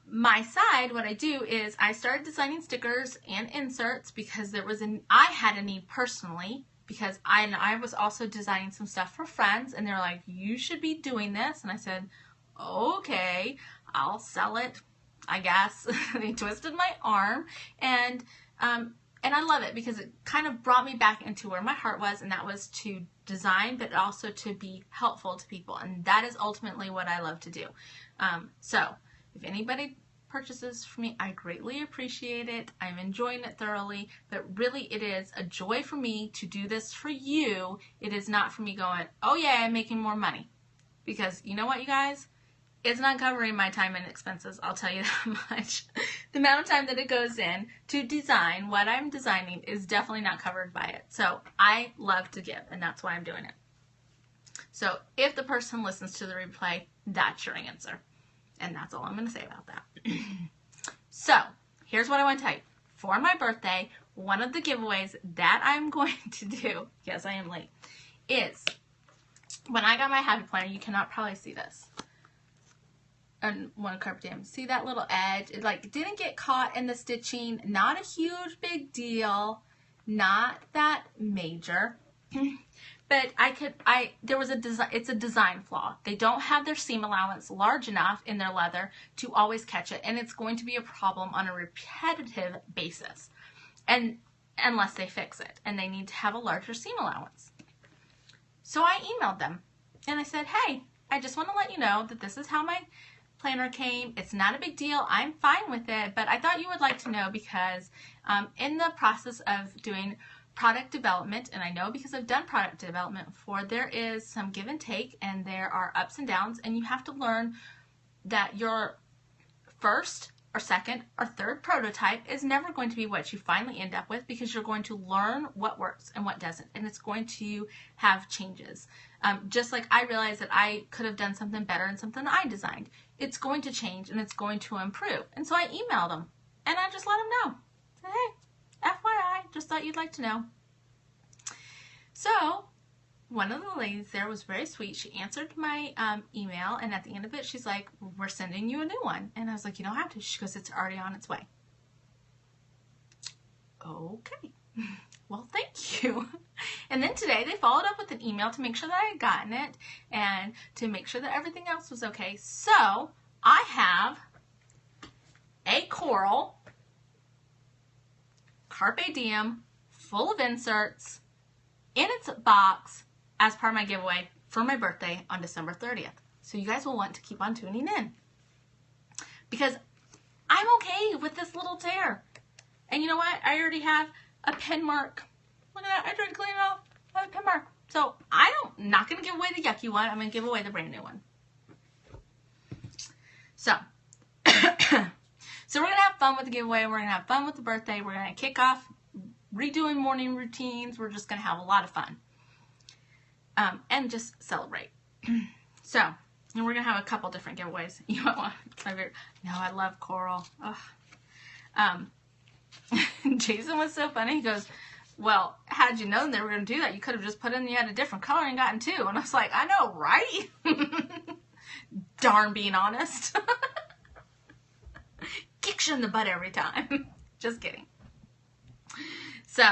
My side, what I do is I started designing stickers and inserts because I had a need personally, because I was also designing some stuff for friends, and they're like, you should be doing this. And I said, okay, I'll sell it, I guess. They twisted my arm, and I love it because it kind of brought me back into where my heart was, and that was to design, but also to be helpful to people. And that is ultimately what I love to do. So if anybody purchases from me, I greatly appreciate it. I'm enjoying it thoroughly, but really it is a joy for me to do this for you. It is not for me going, oh yeah, I'm making more money. Because you know what, you guys? It's not covering my time and expenses, I'll tell you that much. The amount of time that it goes in to design what I'm designing is definitely not covered by it. So I love to give, and that's why I'm doing it. So if the person listens to the replay, that's your answer. And that's all I'm going to say about that. So here's what I want to tell you. For my birthday, one of the giveaways that I'm going to do, yes, I am late, is when I got my Happy Planner, you cannot probably see this. And one carpet dam. See that little edge? It like didn't get caught in the stitching. Not a huge big deal. Not that major. But there was a design, it's a design flaw. They don't have their seam allowance large enough in their leather to always catch it. And it's going to be a problem on a repetitive basis. And unless they fix it. And they need to have a larger seam allowance. So I emailed them. And I said, hey, I just want to let you know that this is how my planner came. It's not a big deal. I'm fine with it. But I thought you would like to know because in the process of doing product development, and I know because I've done product development before, there is some give and take, and there are ups and downs, and you have to learn that your first or second or third prototype is never going to be what you finally end up with, because you're going to learn what works and what doesn't, and it's going to have changes. Just like I realized that I could have done something better in something I designed. It's going to change and it's going to improve. And so I emailed them, and I just let them know. Say, hey, FYI, just thought you'd like to know. So one of the ladies there was very sweet. She answered my email, and at the end of it, she's like, we're sending you a new one. And I was like, you don't have to. She goes, it's already on its way. Okay. Well, thank you. And then today they followed up with an email to make sure that I had gotten it and to make sure that everything else was okay. So I have a coral Carpe Diem full of inserts in its box as part of my giveaway for my birthday on December 30th. So you guys will want to keep on tuning in, because I'm okay with this little tear. And you know what? I already have a pen mark. Look at that. I tried to clean it off. I have a pen mark. So I'm not going to give away the yucky one. I'm going to give away the brand new one. So, so we're going to have fun with the giveaway. We're going to have fun with the birthday. We're going to kick off redoing morning routines. We're just going to have a lot of fun. And just celebrate. So, and we're going to have a couple different giveaways. You might want my favorite. No, I love coral. Ugh. Jason was so funny. He goes, well, had you known they were going to do that, you could have just put in you had a different color and gotten two. And I was like, I know, right? Darn being honest. Kicks you in the butt every time. Just kidding. So,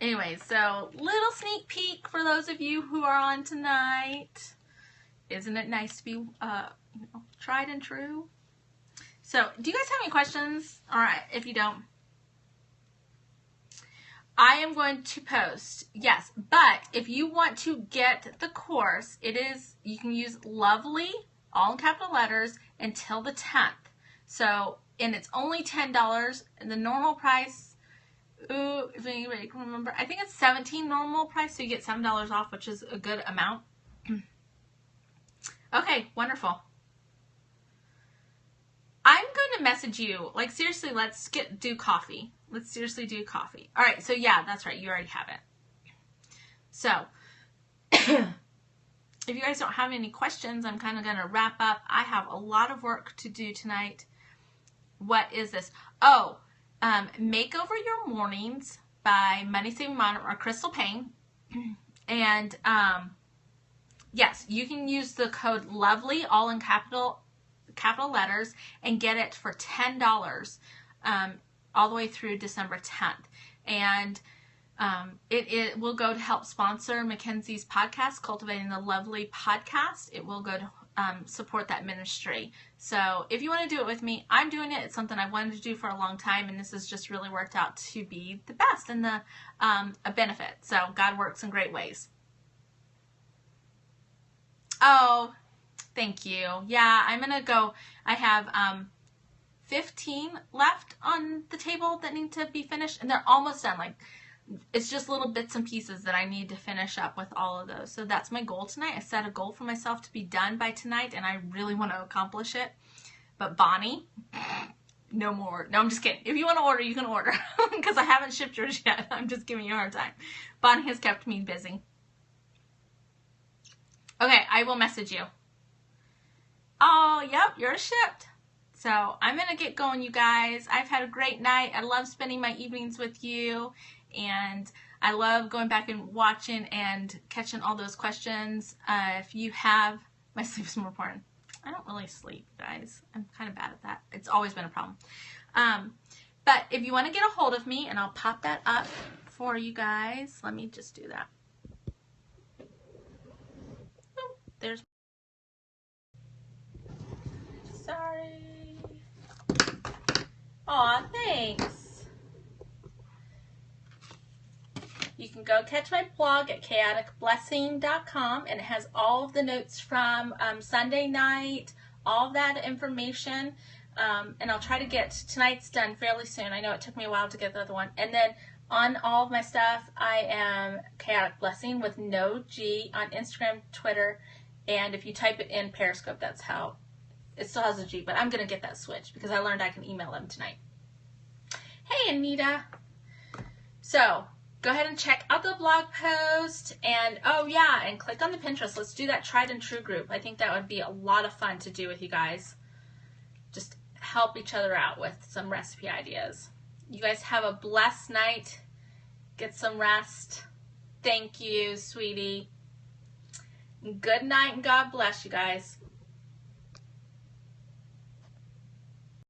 anyways, so little sneak peek for those of you who are on tonight. Isn't it nice to be tried and true? So, do you guys have any questions? All right, if you don't, I am going to post, yes, but if you want to get the course, you can use lovely, all in capital letters, until the 10th. So, and it's only $10. The normal price, ooh, if anybody can remember, I think it's $17 normal price, so you get $7 off, which is a good amount. Okay, wonderful. I'm going to message you, like seriously, let's do coffee. Let's seriously do coffee. All right, so yeah, that's right. You already have it. So, if you guys don't have any questions, I'm kind of going to wrap up. I have a lot of work to do tonight. What is this? Oh, Make Over Your Mornings by Money Saving Mom or Crystal Payne. And yes, you can use the code LOVELY, all in capital letters, and get it for $10 all the way through December 10th. And it will go to help sponsor Mackenzie's podcast, Cultivating the Lovely podcast. It will go to support that ministry. So if you want to do it with me, I'm doing it. It's something I've wanted to do for a long time, and this has just really worked out to be the best and a benefit. So God works in great ways. Oh, thank you. Yeah, I'm going to go. I have 15 left on the table that need to be finished, and they're almost done. Like, it's just little bits and pieces that I need to finish up with all of those. So that's my goal tonight. I set a goal for myself to be done by tonight, and I really want to accomplish it. But Bonnie, no more. No, I'm just kidding. If you want to order, you can order, because I haven't shipped yours yet. I'm just giving you a hard time. Bonnie has kept me busy. Okay, I will message you. Oh, yep, you're shipped. So I'm going to get going, you guys. I've had a great night. I love spending my evenings with you. And I love going back and watching and catching all those questions. If you have, my sleep is more important. I don't really sleep, guys. I'm kind of bad at that. It's always been a problem. But if you want to get a hold of me, and I'll pop that up for you guys. Let me just do that. Oh, there's. Sorry. Aw, thanks. You can go catch my blog at chaoticblessing.com, and it has all of the notes from Sunday night, all of that information, and I'll try to get tonight's done fairly soon. I know it took me a while to get the other one. And then on all of my stuff, I am Chaotic Blessing with no G on Instagram, Twitter, and if you type it in Periscope, that's how. It still has a G, but I'm going to get that switched because I learned I can email them tonight. Hey, Anita. So go ahead and check out the blog post, and oh yeah, and click on the Pinterest. Let's do that tried and true group. I think that would be a lot of fun to do with you guys. Just help each other out with some recipe ideas. You guys have a blessed night. Get some rest. Thank you, sweetie. Good night, and God bless you guys.